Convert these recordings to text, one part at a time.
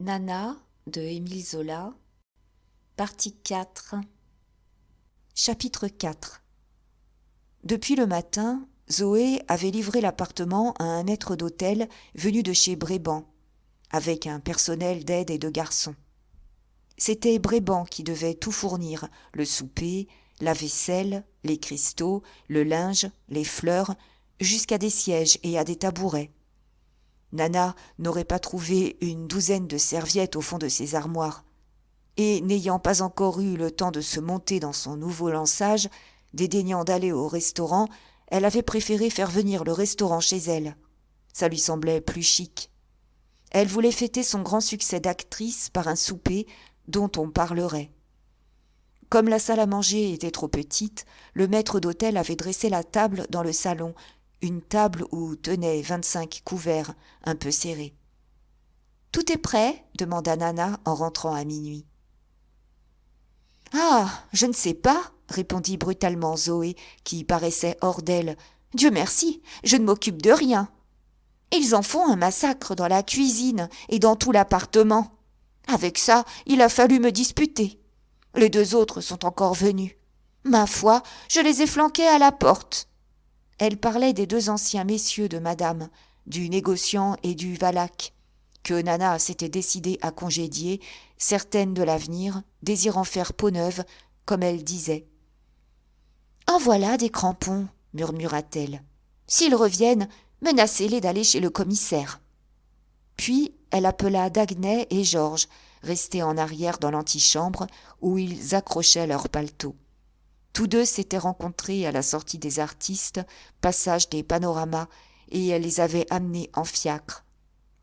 Nana de Émile Zola, partie 4. Chapitre 4. Depuis le matin, Zoé avait livré l'appartement à un maître d'hôtel venu de chez Bréban, avec un personnel d'aide et de garçons. C'était Bréban qui devait tout fournir, le souper, la vaisselle, les cristaux, le linge, les fleurs, jusqu'à des sièges et à des tabourets. Nana n'aurait pas trouvé une douzaine de serviettes au fond de ses armoires. Et n'ayant pas encore eu le temps de se monter dans son nouveau lançage, dédaignant d'aller au restaurant, elle avait préféré faire venir le restaurant chez elle. Ça lui semblait plus chic. Elle voulait fêter son grand succès d'actrice par un souper dont on parlerait. Comme la salle à manger était trop petite, le maître d'hôtel avait dressé la table dans le salon, une table où tenaient 25 couverts, un peu serrés. « Tout est prêt ?» demanda Nana en rentrant à minuit. « Ah, je ne sais pas !» répondit brutalement Zoé, qui paraissait hors d'elle. « Dieu merci, je ne m'occupe de rien. Ils en font un massacre dans la cuisine et dans tout l'appartement. Avec ça, il a fallu me disputer. Les deux autres sont encore venus. Ma foi, je les ai flanqués à la porte. » Elle parlait des deux anciens messieurs de madame, du négociant et du valaque, que Nana s'était décidée à congédier, certaine de l'avenir, désirant faire peau neuve, comme elle disait. « En voilà des crampons, murmura-t-elle. S'ils reviennent, menacez-les d'aller chez le commissaire. » Puis elle appela Daguenet et Georges, restés en arrière dans l'antichambre, où ils accrochaient leurs paletots. Tous deux s'étaient rencontrés à la sortie des artistes, passage des panoramas, et elle les avait amenés en fiacre.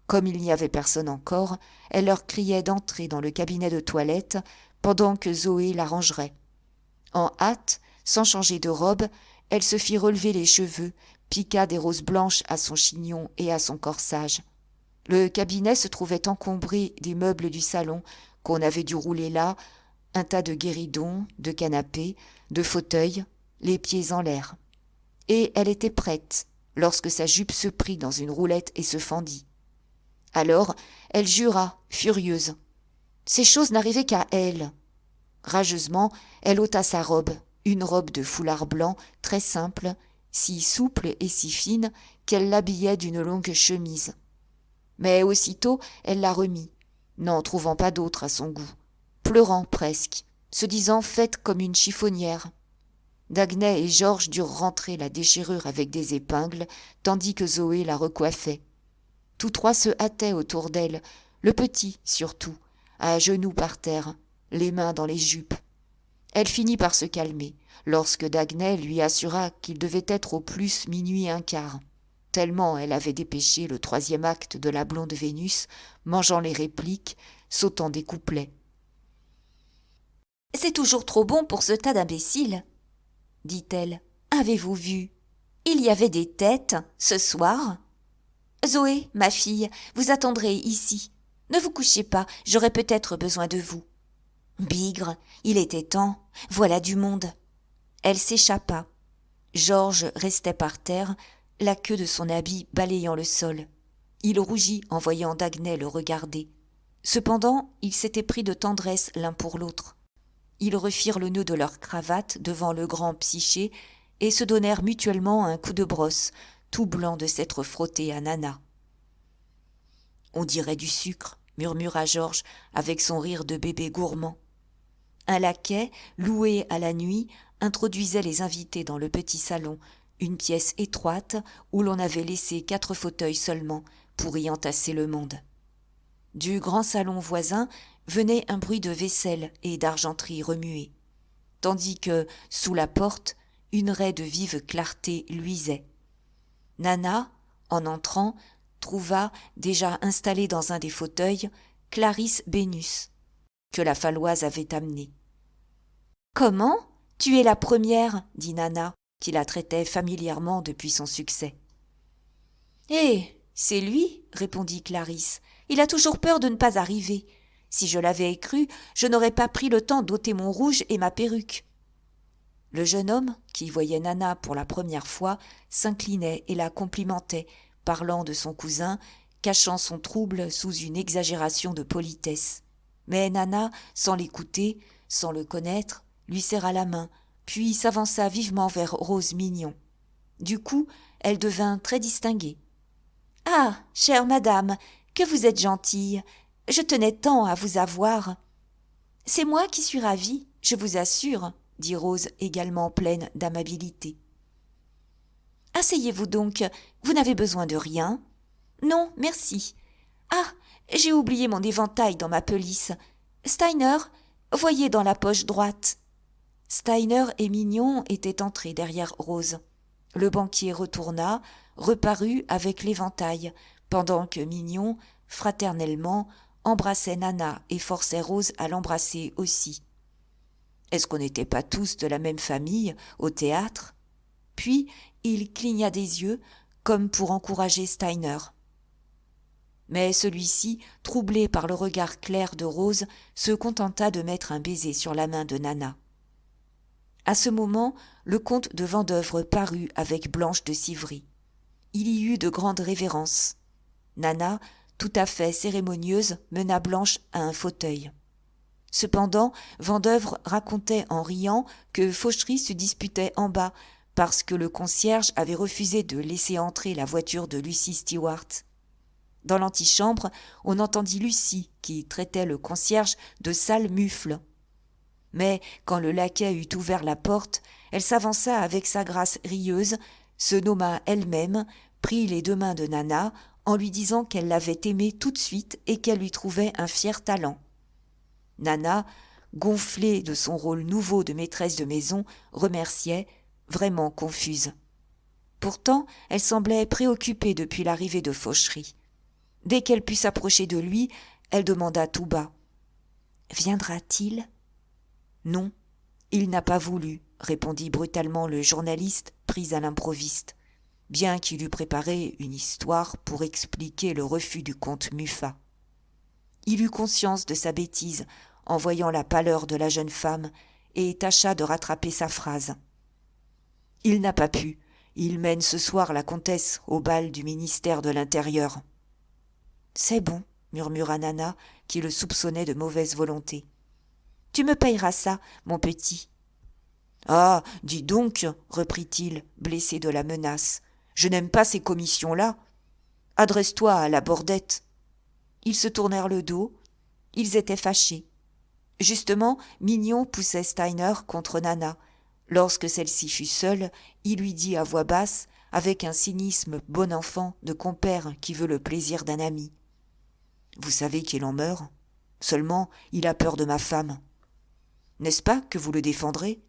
Comme il n'y avait personne encore, elle leur criait d'entrer dans le cabinet de toilette pendant que Zoé l'arrangerait. En hâte, sans changer de robe, elle se fit relever les cheveux, piqua des roses blanches à son chignon et à son corsage. Le cabinet se trouvait encombré des meubles du salon qu'on avait dû rouler là, un tas de guéridons, de canapés, de fauteuils, les pieds en l'air. Et elle était prête, lorsque sa jupe se prit dans une roulette et se fendit. Alors, elle jura, furieuse. Ces choses n'arrivaient qu'à elle. Rageusement, elle ôta sa robe, une robe de foulard blanc, très simple, si souple et si fine qu'elle l'habillait d'une longue chemise. Mais aussitôt, elle la remit, n'en trouvant pas d'autre à son goût, pleurant presque, se disant faite comme une chiffonnière. Daguenet et Georges durent rentrer la déchirure avec des épingles, tandis que Zoé la recoiffait. Tous trois se hâtaient autour d'elle, le petit surtout, à genoux par terre, les mains dans les jupes. Elle finit par se calmer, lorsque Daguenet lui assura qu'il devait être au plus minuit un quart, tellement elle avait dépêché le 3e acte de la blonde Vénus, mangeant les répliques, sautant des couplets. « C'est toujours trop bon pour ce tas d'imbéciles, » dit-elle. « Avez-vous vu? Il y avait des têtes, ce soir. Zoé, ma fille, vous attendrez ici. Ne vous couchez pas, j'aurai peut-être besoin de vous. Bigre, il était temps, voilà du monde. » Elle s'échappa. Georges restait par terre, la queue de son habit balayant le sol. Il rougit en voyant Daguenet le regarder. Cependant, ils s'étaient pris de tendresse l'un pour l'autre. Ils refirent le nœud de leur cravate devant le grand Psyché et se donnèrent mutuellement un coup de brosse, tout blanc de s'être frotté à Nana. « On dirait du sucre, » murmura Georges avec son rire de bébé gourmand. Un laquais, loué à la nuit, introduisait les invités dans le petit salon, une pièce étroite où l'on avait laissé 4 fauteuils seulement pour y entasser le monde. Du grand salon voisin venait un bruit de vaisselle et d'argenterie remuée, tandis que, sous la porte, une raie de vive clarté luisait. Nana, en entrant, trouva, déjà installée dans un des fauteuils, Clarisse Bénus, que la Falloise avait amenée. « Comment ? Tu es la première » dit Nana, qui la traitait familièrement depuis son succès. « Eh, c'est lui » répondit Clarisse. « Il a toujours peur de ne pas arriver. Si je l'avais cru, je n'aurais pas pris le temps d'ôter mon rouge et ma perruque. » Le jeune homme, qui voyait Nana pour la première fois, s'inclinait et la complimentait, parlant de son cousin, cachant son trouble sous une exagération de politesse. Mais Nana, sans l'écouter, sans le connaître, lui serra la main, puis s'avança vivement vers Rose Mignon. Du coup, elle devint très distinguée. « Ah, chère madame, que vous êtes gentille, je tenais tant à vous avoir. »« C'est moi qui suis ravie, je vous assure, » dit Rose également pleine d'amabilité. « Asseyez-vous donc, vous n'avez besoin de rien. »« Non, merci. Ah, j'ai oublié mon éventail dans ma pelisse. Steiner, voyez dans la poche droite. » Steiner et Mignon étaient entrés derrière Rose. Le banquier retourna, reparut avec l'éventail, pendant que Mignon, fraternellement, embrassait Nana et forçait Rose à l'embrasser aussi. Est-ce qu'on n'était pas tous de la même famille au théâtre ? Puis il cligna des yeux, comme pour encourager Steiner. Mais celui-ci, troublé par le regard clair de Rose, se contenta de mettre un baiser sur la main de Nana. À ce moment, le comte de Vendeuvre parut avec Blanche de Civry. Il y eut de grandes révérences. Nana, tout à fait cérémonieuse, mena Blanche à un fauteuil. Cependant, Vendeuvre racontait en riant que Fauchery se disputait en bas parce que le concierge avait refusé de laisser entrer la voiture de Lucie Stewart. Dans l'antichambre, on entendit Lucie qui traitait le concierge de sale mufle. Mais quand le laquais eut ouvert la porte, elle s'avança avec sa grâce rieuse, se nomma elle-même, prit les deux mains de Nana en lui disant qu'elle l'avait aimée tout de suite et qu'elle lui trouvait un fier talent. Nana, gonflée de son rôle nouveau de maîtresse de maison, remerciait, vraiment confuse. Pourtant, elle semblait préoccupée depuis l'arrivée de Fauchery. Dès qu'elle put s'approcher de lui, elle demanda tout bas. « Viendra-t-il » ? « Non, il n'a pas voulu, » répondit brutalement le journaliste pris à l'improviste, bien qu'il eût préparé une histoire pour expliquer le refus du comte Muffat. Il eut conscience de sa bêtise en voyant la pâleur de la jeune femme et tâcha de rattraper sa phrase. « Il n'a pas pu, il mène ce soir la comtesse au bal du ministère de l'Intérieur. »« C'est bon, » murmura Nana, qui le soupçonnait de mauvaise volonté. « Tu me payeras ça, mon petit. »« Ah, dis donc, » reprit-il, blessé de la menace, « je n'aime pas ces commissions-là. Adresse-toi à la Bordette. » Ils se tournèrent le dos, ils étaient fâchés. Justement, Mignon poussait Steiner contre Nana. Lorsque celle-ci fut seule, il lui dit à voix basse, avec un cynisme bon enfant de compère qui veut le plaisir d'un ami. « Vous savez qu'il en meurt. Seulement, il a peur de ma femme. N'est-ce pas que vous le défendrez ?»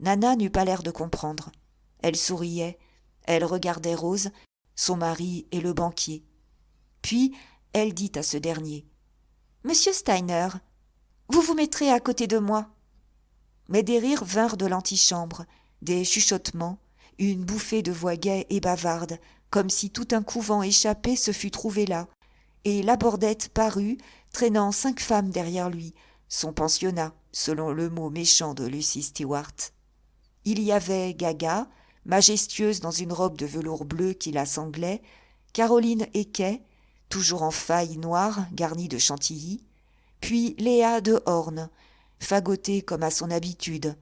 Nana n'eut pas l'air de comprendre. Elle souriait, elle regardait Rose, son mari et le banquier. Puis, elle dit à ce dernier. « Monsieur Steiner, vous vous mettrez à côté de moi. » Mais des rires vinrent de l'antichambre, des chuchotements, une bouffée de voix gaie et bavarde, comme si tout un couvent échappé se fût trouvé là, et la Bordette parut, traînant 5 femmes derrière lui, son pensionnat, selon le mot méchant de Lucie Stewart. Il y avait Gaga, majestueuse dans une robe de velours bleu qui la sanglait, Caroline Equet, toujours en faille noire garnie de chantilly, puis Léa de Horn, fagotée comme à son habitude,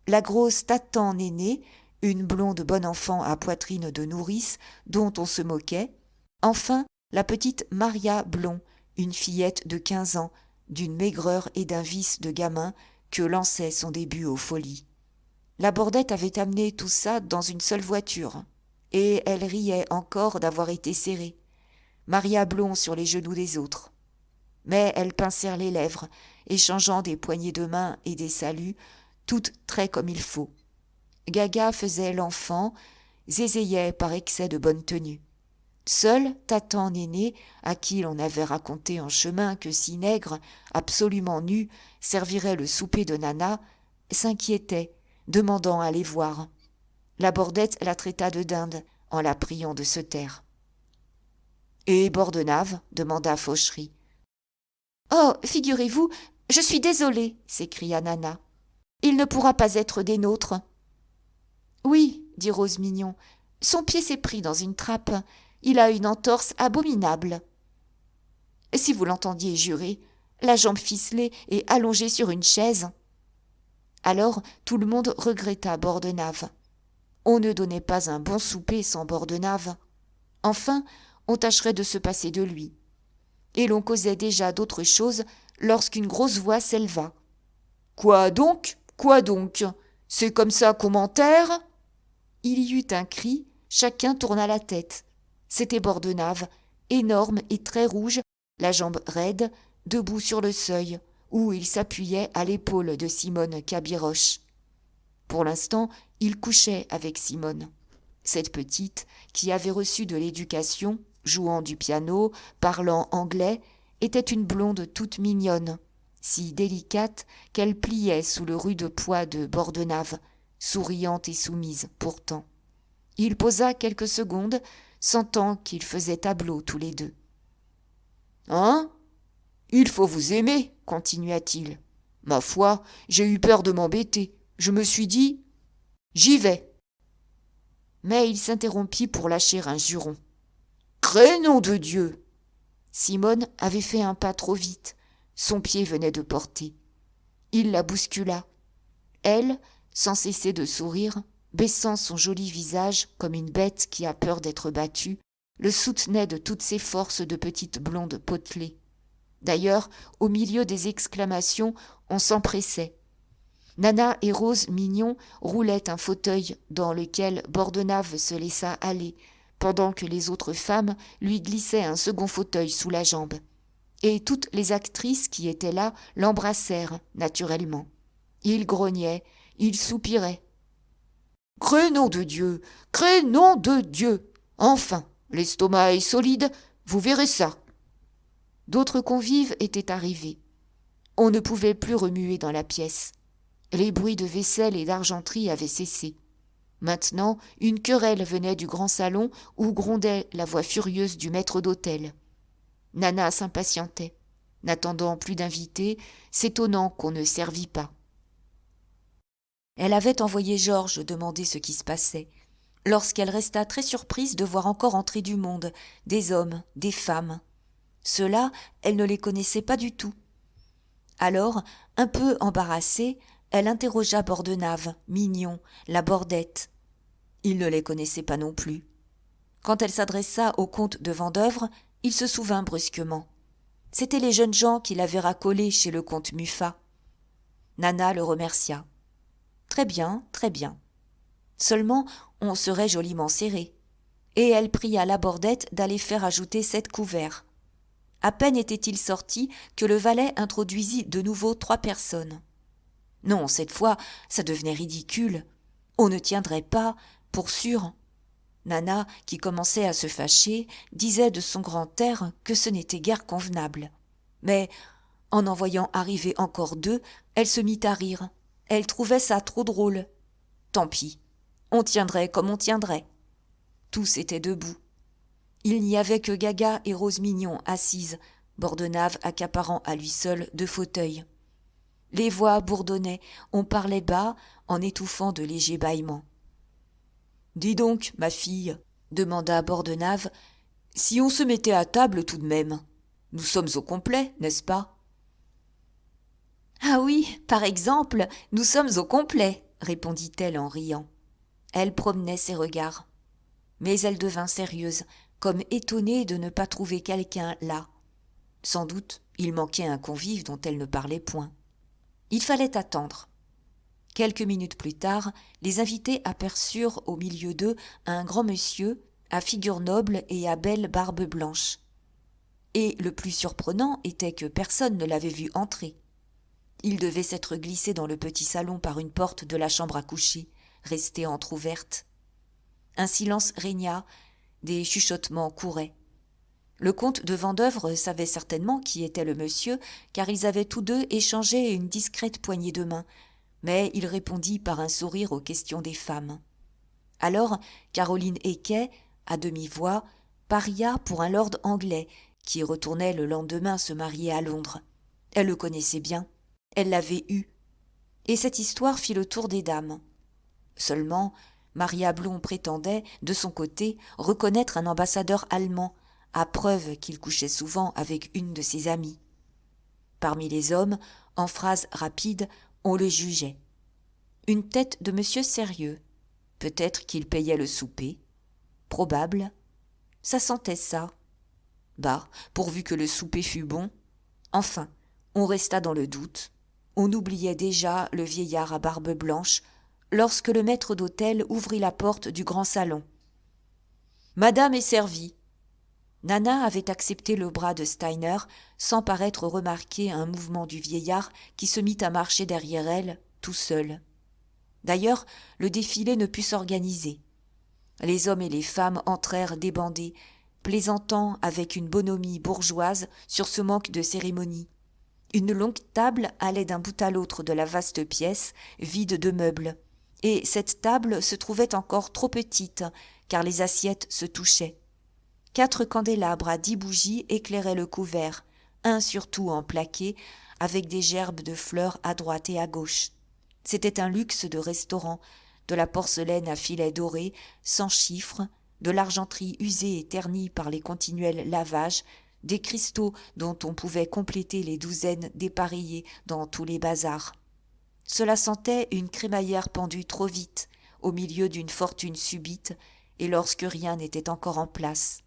la grosse Tatan Néné, une blonde bonne enfant à poitrine de nourrice dont on se moquait, enfin la petite Maria Blond, une fillette de 15 ans, d'une maigreur et d'un vice de gamin que lançait son début aux folies. La Bordette avait amené tout ça dans une seule voiture, et elle riait encore d'avoir été serrée, Maria Blond sur les genoux des autres. Mais elles pincèrent les lèvres, échangeant des poignées de main et des saluts, toutes très comme il faut. Gaga faisait l'enfant, zézayait par excès de bonne tenue. Seul Tatan Néné, à qui l'on avait raconté en chemin que 6 nègres, absolument nus, serviraient le souper de Nana, s'inquiétait, demandant à les voir. La Bordette la traita de dinde, en la priant de se taire. « Et Bordenave ?» demanda Fauchery. « Oh, figurez-vous, je suis désolée, » s'écria Nana. « Il ne pourra pas être des nôtres. »« Oui, dit Rose Mignon, son pied s'est pris dans une trappe. il a une entorse abominable. » Si vous l'entendiez jurer, la jambe ficelée et allongée sur une chaise. Alors tout le monde regretta Bordenave. On ne donnait pas un bon souper sans Bordenave. Enfin, on tâcherait de se passer de lui. Et l'on causait déjà d'autres choses lorsqu'une grosse voix s'éleva. « Quoi donc ? Quoi donc ? C'est comme ça qu'on m'enterre ?» Il y eut un cri, chacun tourna la tête. C'était Bordenave, énorme et très rouge, la jambe raide, debout sur le seuil, où il s'appuyait à l'épaule de Simone Cabiroche. Pour l'instant, il couchait avec Simone. Cette petite, qui avait reçu de l'éducation, jouant du piano, parlant anglais, était une blonde toute mignonne, si délicate qu'elle pliait sous le rude poids de Bordenave, souriante et soumise pourtant. Il posa quelques secondes, sentant qu'ils faisaient tableau tous les deux. « Hein ? Il faut vous aimer, continua-t-il. Ma foi, j'ai eu peur de m'embêter. Je me suis dit, j'y vais. » Mais il s'interrompit pour lâcher un juron. « Crénom de Dieu !» Simone avait fait un pas trop vite. Son pied venait de porter. Il la bouscula. Elle, sans cesser de sourire, baissant son joli visage comme une bête qui a peur d'être battue, le soutenait de toutes ses forces de petite blonde potelée. D'ailleurs, au milieu des exclamations, on s'empressait. Nana et Rose Mignon roulaient un fauteuil dans lequel Bordenave se laissa aller, pendant que les autres femmes lui glissaient un second fauteuil sous la jambe. Et toutes les actrices qui étaient là l'embrassèrent, naturellement. Il grognait, il soupirait. « Crénom de Dieu ! Crénom de Dieu ! Enfin, l'estomac est solide, vous verrez ça !» D'autres convives étaient arrivés. On ne pouvait plus remuer dans la pièce. Les bruits de vaisselle et d'argenterie avaient cessé. Maintenant, une querelle venait du grand salon où grondait la voix furieuse du maître d'hôtel. Nana s'impatientait, n'attendant plus d'invités, s'étonnant qu'on ne servît pas. Elle avait envoyé Georges demander ce qui se passait, lorsqu'elle resta très surprise de voir encore entrer du monde, des hommes, des femmes. Ceux-là, elle ne les connaissait pas du tout. Alors, un peu embarrassée, elle interrogea Bordenave, Mignon, la Bordette. Il ne les connaissait pas non plus. Quand elle s'adressa au comte de Vendeuvre, il se souvint brusquement. C'étaient les jeunes gens qui l'avaient racolé chez le comte Muffat. Nana le remercia. Très bien, très bien. Seulement, on serait joliment serré. Et elle pria la Bordette d'aller faire ajouter 7 couverts. À peine était-il sorti que le valet introduisit de nouveau 3 personnes. Non, cette fois, ça devenait ridicule. On ne tiendrait pas, pour sûr. Nana, qui commençait à se fâcher, disait de son grand air que ce n'était guère convenable. Mais, en voyant arriver encore 2, elle se mit à rire. Elle trouvait ça trop drôle. Tant pis, on tiendrait comme on tiendrait. Tous étaient debout. Il n'y avait que Gaga et Rose Mignon assises, Bordenave accaparant à lui seul 2 fauteuils. Les voix bourdonnaient, on parlait bas en étouffant de légers bâillements. « Dis donc, ma fille, » demanda Bordenave, « si on se mettait à table tout de même. Nous sommes au complet, n'est-ce pas ?»« Ah oui, par exemple, nous sommes au complet, » répondit-elle en riant. Elle promenait ses regards. Mais elle devint sérieuse, comme étonnée de ne pas trouver quelqu'un là. Sans doute, il manquait un convive dont elle ne parlait point. Il fallait attendre. Quelques minutes plus tard, les invités aperçurent au milieu d'eux un grand monsieur, à figure noble et à belle barbe blanche. Et le plus surprenant était que personne ne l'avait vu entrer. Il devait s'être glissé dans le petit salon par une porte de la chambre à coucher, restée entr'ouverte. Un silence régna, des chuchotements couraient. Le comte de Vendeuvre savait certainement qui était le monsieur, car ils avaient tous deux échangé une discrète poignée de main, mais il répondit par un sourire aux questions des femmes. Alors Caroline Equet, à demi-voix, paria pour un lord anglais qui retournait le lendemain se marier à Londres. Elle le connaissait bien, elle l'avait eu. Et cette histoire fit le tour des dames. Seulement, Maria Blond prétendait, de son côté, reconnaître un ambassadeur allemand, à preuve qu'il couchait souvent avec une de ses amies. Parmi les hommes, en phrases rapides, on le jugeait. Une tête de monsieur sérieux. Peut-être qu'il payait le souper. Probable. Ça sentait ça. Bah, pourvu que le souper fût bon. Enfin, on resta dans le doute. On oubliait déjà le vieillard à barbe blanche lorsque le maître d'hôtel ouvrit la porte du grand salon. « Madame est servie !» Nana avait accepté le bras de Steiner sans paraître remarquer un mouvement du vieillard qui se mit à marcher derrière elle, tout seul. D'ailleurs, le défilé ne put s'organiser. Les hommes et les femmes entrèrent débandés, plaisantant avec une bonhomie bourgeoise sur ce manque de cérémonie. Une longue table allait d'un bout à l'autre de la vaste pièce, vide de meubles, et cette table se trouvait encore trop petite, car les assiettes se touchaient. 4 candélabres à 10 bougies éclairaient le couvert, un surtout en plaqué, avec des gerbes de fleurs à droite et à gauche. C'était un luxe de restaurant, de la porcelaine à filets dorés, sans chiffres, de l'argenterie usée et ternie par les continuels lavages, des cristaux dont on pouvait compléter les douzaines dépareillées dans tous les bazars. Cela sentait une crémaillère pendue trop vite, au milieu d'une fortune subite, et lorsque rien n'était encore en place.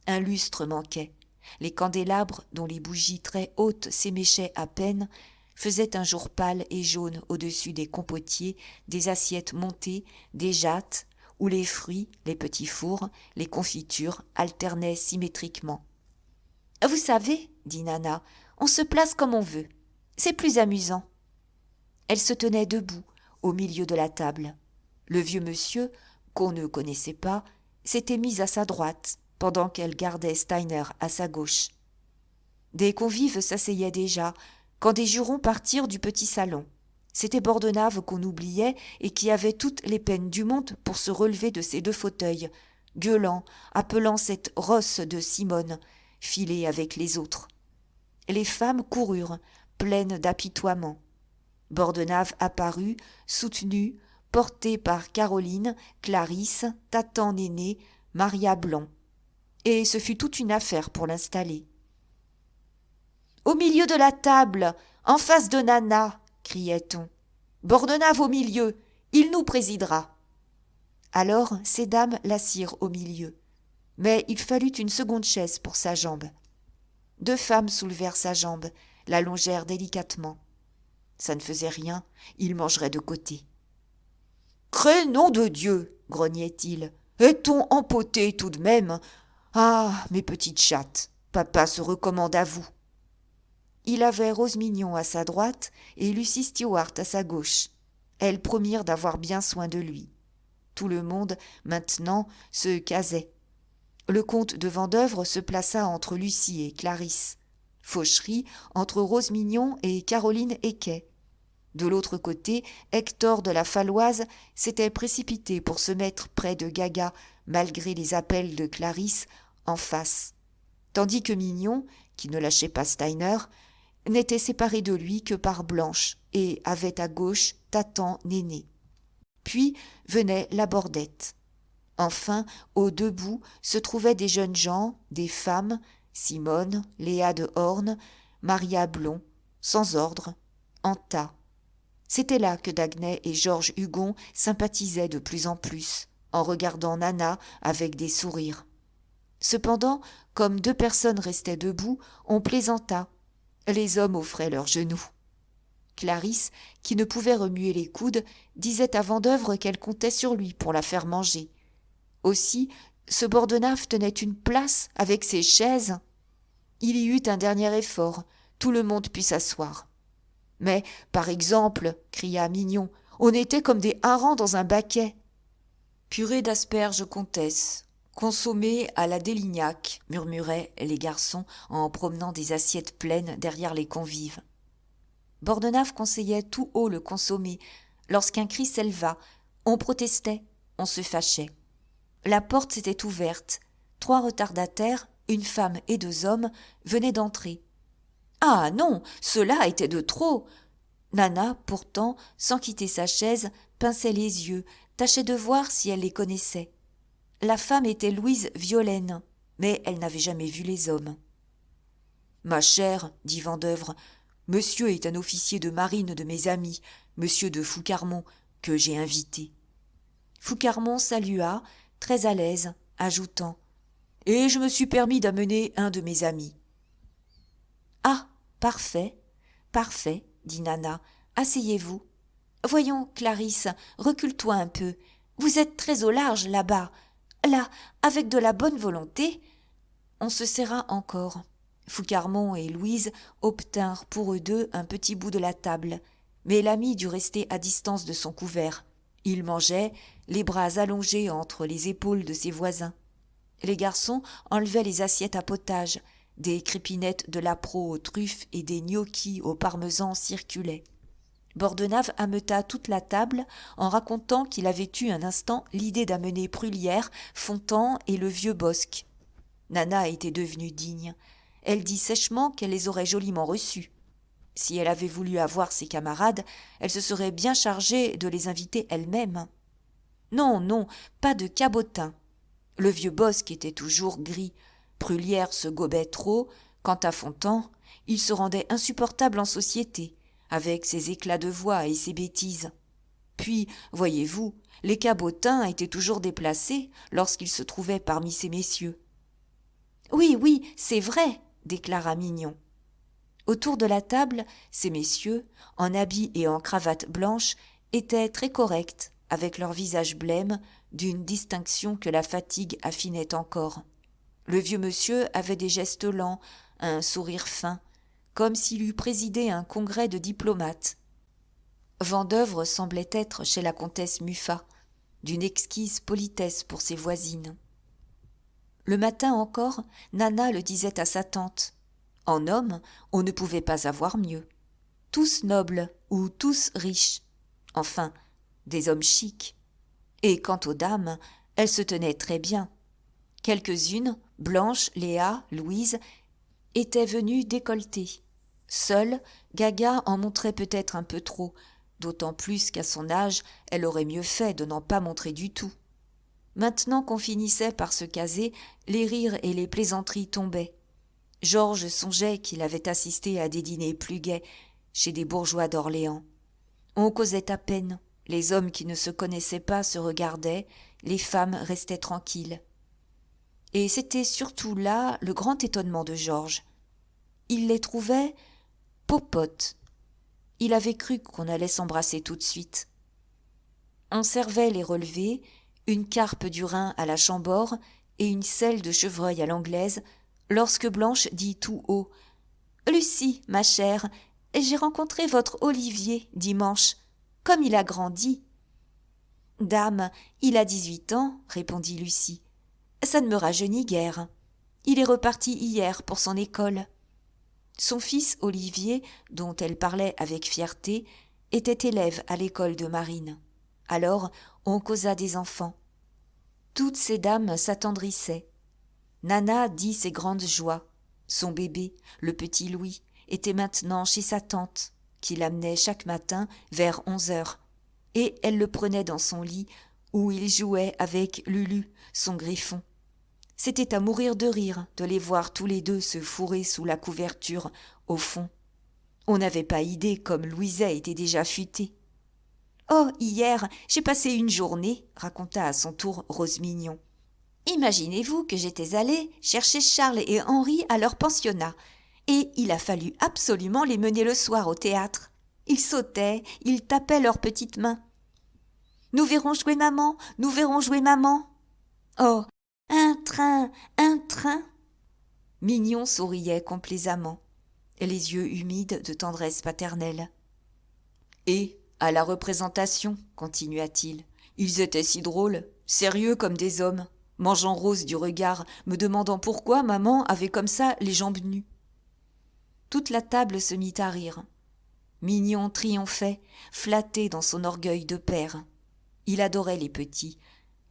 Un lustre manquait. Les candélabres, dont les bougies très hautes s'éméchaient à peine, faisaient un jour pâle et jaune au-dessus des compotiers, des assiettes montées, des jattes, où les fruits, les petits fours, les confitures alternaient symétriquement. « Vous savez, dit Nana, on se place comme on veut. C'est plus amusant. » Elle se tenait debout, au milieu de la table. Le vieux monsieur, qu'on ne connaissait pas, s'était mis à sa droite, pendant qu'elle gardait Steiner à sa gauche. Des convives s'asseyaient déjà, quand des jurons partirent du petit salon. C'était Bordenave qu'on oubliait et qui avait toutes les peines du monde pour se relever de ses 2 fauteuils, gueulant, appelant cette rosse de Simone, filée avec les autres. Les femmes coururent, pleines d'apitoiement. Bordenave apparut, soutenue, portée par Caroline, Clarisse, Tatan Néné, Maria Blond. Et ce fut toute une affaire pour l'installer. « Au milieu de la table, en face de Nana !» criait-on. « Bordenave au milieu, il nous présidera !» Alors ces dames l'assirent au milieu. Mais il fallut une seconde chaise pour sa jambe. 2 femmes soulevèrent sa jambe, l'allongèrent délicatement. Ça ne faisait rien, il mangerait de côté. « Crénom de Dieu !» grognait-il. « Est-on empoté tout de même ? Ah, mes petites chattes, papa se recommande à vous. » Il avait Rose Mignon à sa droite et Lucie Stewart à sa gauche. Elles promirent d'avoir bien soin de lui. Tout le monde, maintenant, se casait. Le comte de Vendeuvre se plaça entre Lucie et Clarisse. Fauchery entre Rose Mignon et Caroline Equet. De l'autre côté, Hector de la Falloise s'était précipité pour se mettre près de Gaga, malgré les appels de Clarisse, en face. Tandis que Mignon, qui ne lâchait pas Steiner, n'était séparé de lui que par Blanche et avait à gauche Tatan Néné. Puis venait la Bordette. Enfin, aux 2 bouts se trouvaient des jeunes gens, des femmes, Simone, Léa de Horn, Maria Blond, sans ordre, en tas. C'était là que Daguenet et Georges Hugon sympathisaient de plus en plus, en regardant Nana avec des sourires. Cependant, comme 2 personnes restaient debout, on plaisanta. Les hommes offraient leurs genoux. Clarisse, qui ne pouvait remuer les coudes, disait à Vendeuvre qu'elle comptait sur lui pour la faire manger. Aussi, ce Bordenave tenait une place avec ses chaises. Il y eut un dernier effort, tout le monde put s'asseoir. Mais, par exemple, cria Mignon, on était comme des harengs dans un baquet. Purée d'asperges comtesse, consommée à la Délignac, murmuraient les garçons en promenant des assiettes pleines derrière les convives. Bordenave conseillait tout haut le consommé. Lorsqu'un cri s'éleva, on protestait, on se fâchait. La porte s'était ouverte. 3 retardataires, une femme et 2 hommes, venaient d'entrer. Ah non, cela était de trop. Nana, pourtant, sans quitter sa chaise, pinçait les yeux, tâchait de voir si elle les connaissait. La femme était Louise Violaine, mais elle n'avait jamais vu les hommes. « Ma chère, dit Vendeuvre, monsieur est un officier de marine de mes amis, monsieur de Foucarmont, que j'ai invité. » Foucarmont salua, très à l'aise, ajoutant « Et je me suis permis d'amener un de mes amis. »« Ah, parfait, parfait, dit Nana, asseyez-vous. Voyons, Clarisse, recule-toi un peu. Vous êtes très au large là-bas. Là, avec de la bonne volonté. » On se serra encore. Foucarmont et Louise obtinrent pour eux deux un petit bout de la table, mais l'ami dut rester à distance de son couvert. Il mangeait, les bras allongés entre les épaules de ses voisins. Les garçons enlevaient les assiettes à potage, des crépinettes de Lapreau aux truffes et des gnocchis au parmesan circulaient. Bordenave ameuta toute la table en racontant qu'il avait eu un instant l'idée d'amener Prullière, Fontan et le vieux Bosc. Nana était devenue digne. Elle dit sèchement qu'elle les aurait joliment reçus. Si elle avait voulu avoir ses camarades, elle se serait bien chargée de les inviter elle-même. Non, non, pas de cabotin. Le vieux Bosc était toujours gris. Prullière se gobait trop. Quant à Fontan, il se rendait insupportable en société, avec ses éclats de voix et ses bêtises. Puis, voyez-vous, les cabotins étaient toujours déplacés lorsqu'ils se trouvaient parmi ces messieurs. « Oui, oui, c'est vrai, » déclara Mignon. Autour de la table, ces messieurs, en habits et en cravates blanches, étaient très corrects, avec leurs visages blêmes, d'une distinction que la fatigue affinait encore. Le vieux monsieur avait des gestes lents, un sourire fin, comme s'il eût présidé un congrès de diplomates. Vendeuvre semblait être chez la comtesse Muffat, d'une exquise politesse pour ses voisines. Le matin encore, Nana le disait à sa tante. En homme, on ne pouvait pas avoir mieux. Tous nobles ou tous riches. Enfin, des hommes chics. Et quant aux dames, elles se tenaient très bien. Quelques-unes, Blanche, Léa, Louise, étaient venues décolletées. Seule, Gaga en montrait peut-être un peu trop, d'autant plus qu'à son âge, elle aurait mieux fait de n'en pas montrer du tout. Maintenant qu'on finissait par se caser, les rires et les plaisanteries tombaient. Georges songeait qu'il avait assisté à des dîners plus gais chez des bourgeois d'Orléans. On causait à peine, les hommes qui ne se connaissaient pas se regardaient, les femmes restaient tranquilles. Et c'était surtout là le grand étonnement de Georges. Il les trouvait popotes. Il avait cru qu'on allait s'embrasser tout de suite. On servait les relevés, une carpe du Rhin à la Chambord et une selle de chevreuil à l'anglaise, lorsque Blanche dit tout haut « Lucie, ma chère, j'ai rencontré votre Olivier dimanche. Comme il a grandi !»« Dame, il a 18 ans, répondit Lucie. Ça ne me rajeunit guère. Il est reparti hier pour son école. » Son fils Olivier, dont elle parlait avec fierté, était élève à l'école de marine. Alors on causa des enfants. Toutes ces dames s'attendrissaient. Nana dit ses grandes joies. Son bébé, le petit Louis, était maintenant chez sa tante, qui l'amenait chaque matin vers 11h, et elle le prenait dans son lit, où il jouait avec Lulu, son griffon. C'était à mourir de rire de les voir tous les deux se fourrer sous la couverture, au fond. On n'avait pas idée comme Louiset était déjà futé. « Oh, hier, j'ai passé une journée, » raconta à son tour Rose Mignon. « Imaginez-vous que j'étais allée chercher Charles et Henri à leur pensionnat, et il a fallu absolument les mener le soir au théâtre. Ils sautaient, ils tapaient leurs petites mains. « Nous verrons jouer maman, nous verrons jouer maman. » Oh, un train, un train. Mignon souriait complaisamment, les yeux humides de tendresse paternelle. Et à la représentation, continua-t-il, ils étaient si drôles, sérieux comme des hommes, mangeant Rose du regard, me demandant pourquoi maman avait comme ça les jambes nues. Toute la table se mit à rire. Mignon triomphait, flatté dans son orgueil de père. Il adorait les petits.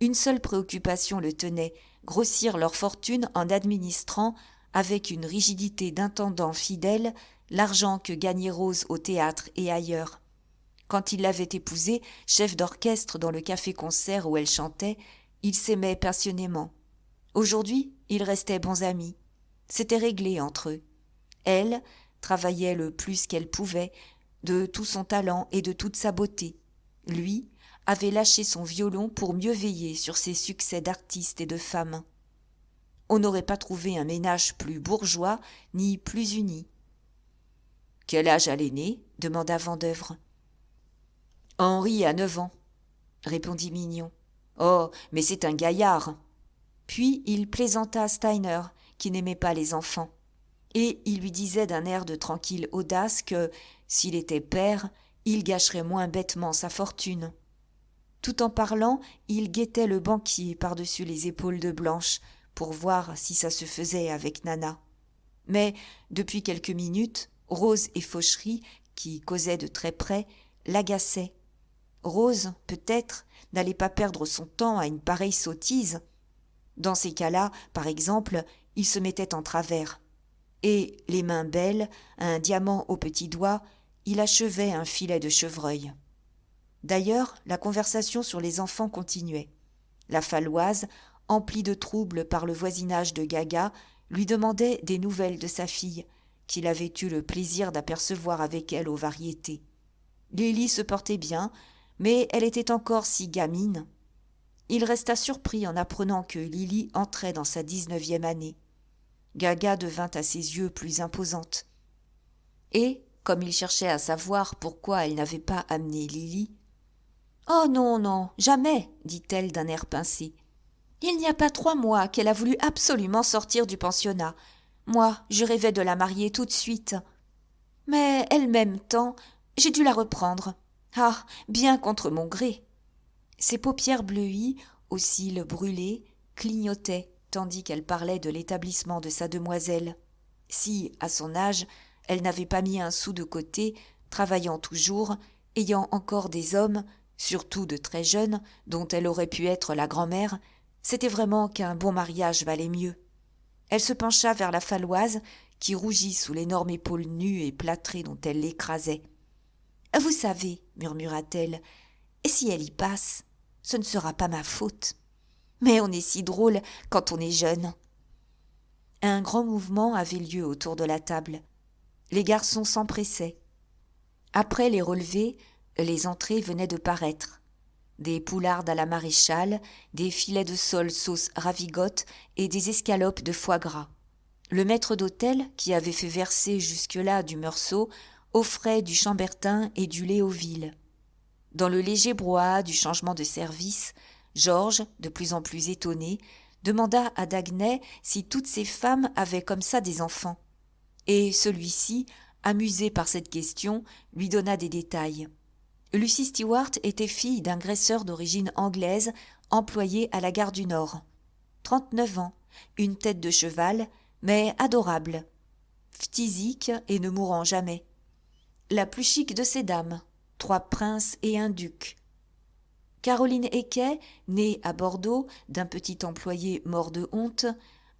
Une seule préoccupation le tenait, grossir leur fortune en administrant, avec une rigidité d'intendant fidèle, l'argent que gagnait Rose au théâtre et ailleurs. Quand il l'avait épousée, chef d'orchestre dans le café-concert où elle chantait, ils s'aimaient passionnément. Aujourd'hui, ils restaient bons amis. C'était réglé entre eux. Elle travaillait le plus qu'elle pouvait, de tout son talent et de toute sa beauté. Lui avait lâché son violon pour mieux veiller sur ses succès d'artiste et de femme. On n'aurait pas trouvé un ménage plus bourgeois ni plus uni. « Quel âge a l'aîné » demanda Vandeuvres. « Henri a 9 ans, » répondit Mignon. « Oh, mais c'est un gaillard !» Puis il plaisanta Steiner, qui n'aimait pas les enfants, et il lui disait d'un air de tranquille audace que, s'il était père, il gâcherait moins bêtement sa fortune. Tout en parlant, il guettait le banquier par-dessus les épaules de Blanche, pour voir si ça se faisait avec Nana. Mais, depuis quelques minutes, Rose et Fauchery, qui causaient de très près, l'agaçaient. Rose, peut-être, n'allait pas perdre son temps à une pareille sottise. Dans ces cas-là, par exemple, il se mettait en travers. Et, les mains belles, un diamant au petit doigt, il achevait un filet de chevreuil. D'ailleurs, la conversation sur les enfants continuait. La Falloise, emplie de troubles par le voisinage de Gaga, lui demandait des nouvelles de sa fille, qu'il avait eu le plaisir d'apercevoir avec elle aux Variétés. Lily se portait bien, mais elle était encore si gamine. Il resta surpris en apprenant que Lily entrait dans sa 19e année. Gaga devint à ses yeux plus imposante. Et, comme il cherchait à savoir pourquoi elle n'avait pas amené Lily, « Oh non, non, jamais, dit-elle d'un air pincé. Il n'y a pas 3 mois qu'elle a voulu absolument sortir du pensionnat. Moi, je rêvais de la marier tout de suite. Mais elle m'aime tant, j'ai dû la reprendre. Ah, bien contre mon gré. » Ses paupières bleuies, aux cils brûlés, clignotaient, tandis qu'elle parlait de l'établissement de sa demoiselle. Si, à son âge, elle n'avait pas mis un sou de côté, travaillant toujours, ayant encore des hommes, surtout de très jeunes, dont elle aurait pu être la grand-mère, c'était vraiment qu'un bon mariage valait mieux. Elle se pencha vers la Falloise, qui rougit sous l'énorme épaule nue et plâtrée dont elle l'écrasait. « Vous savez, murmura-t-elle, et si elle y passe, ce ne sera pas ma faute. Mais on est si drôle quand on est jeune. » Un grand mouvement avait lieu autour de la table. Les garçons s'empressaient. Après les relevés, les entrées venaient de paraître. Des poulardes à la maréchale, des filets de sole sauce ravigote et des escalopes de foie gras. Le maître d'hôtel, qui avait fait verser jusque-là du meursault, offrait du chambertin et du Léoville. Dans le léger brouhaha du changement de service, Georges, de plus en plus étonné, demanda à Daguenet si toutes ces femmes avaient comme ça des enfants. Et celui-ci, amusé par cette question, lui donna des détails. Lucy Stewart était fille d'un graisseur d'origine anglaise employé à la gare du Nord. 39 ans, une tête de cheval, mais adorable. Phthisique et ne mourant jamais. La plus chic de ces dames, 3 princes et un duc. Caroline Equet, née à Bordeaux d'un petit employé mort de honte,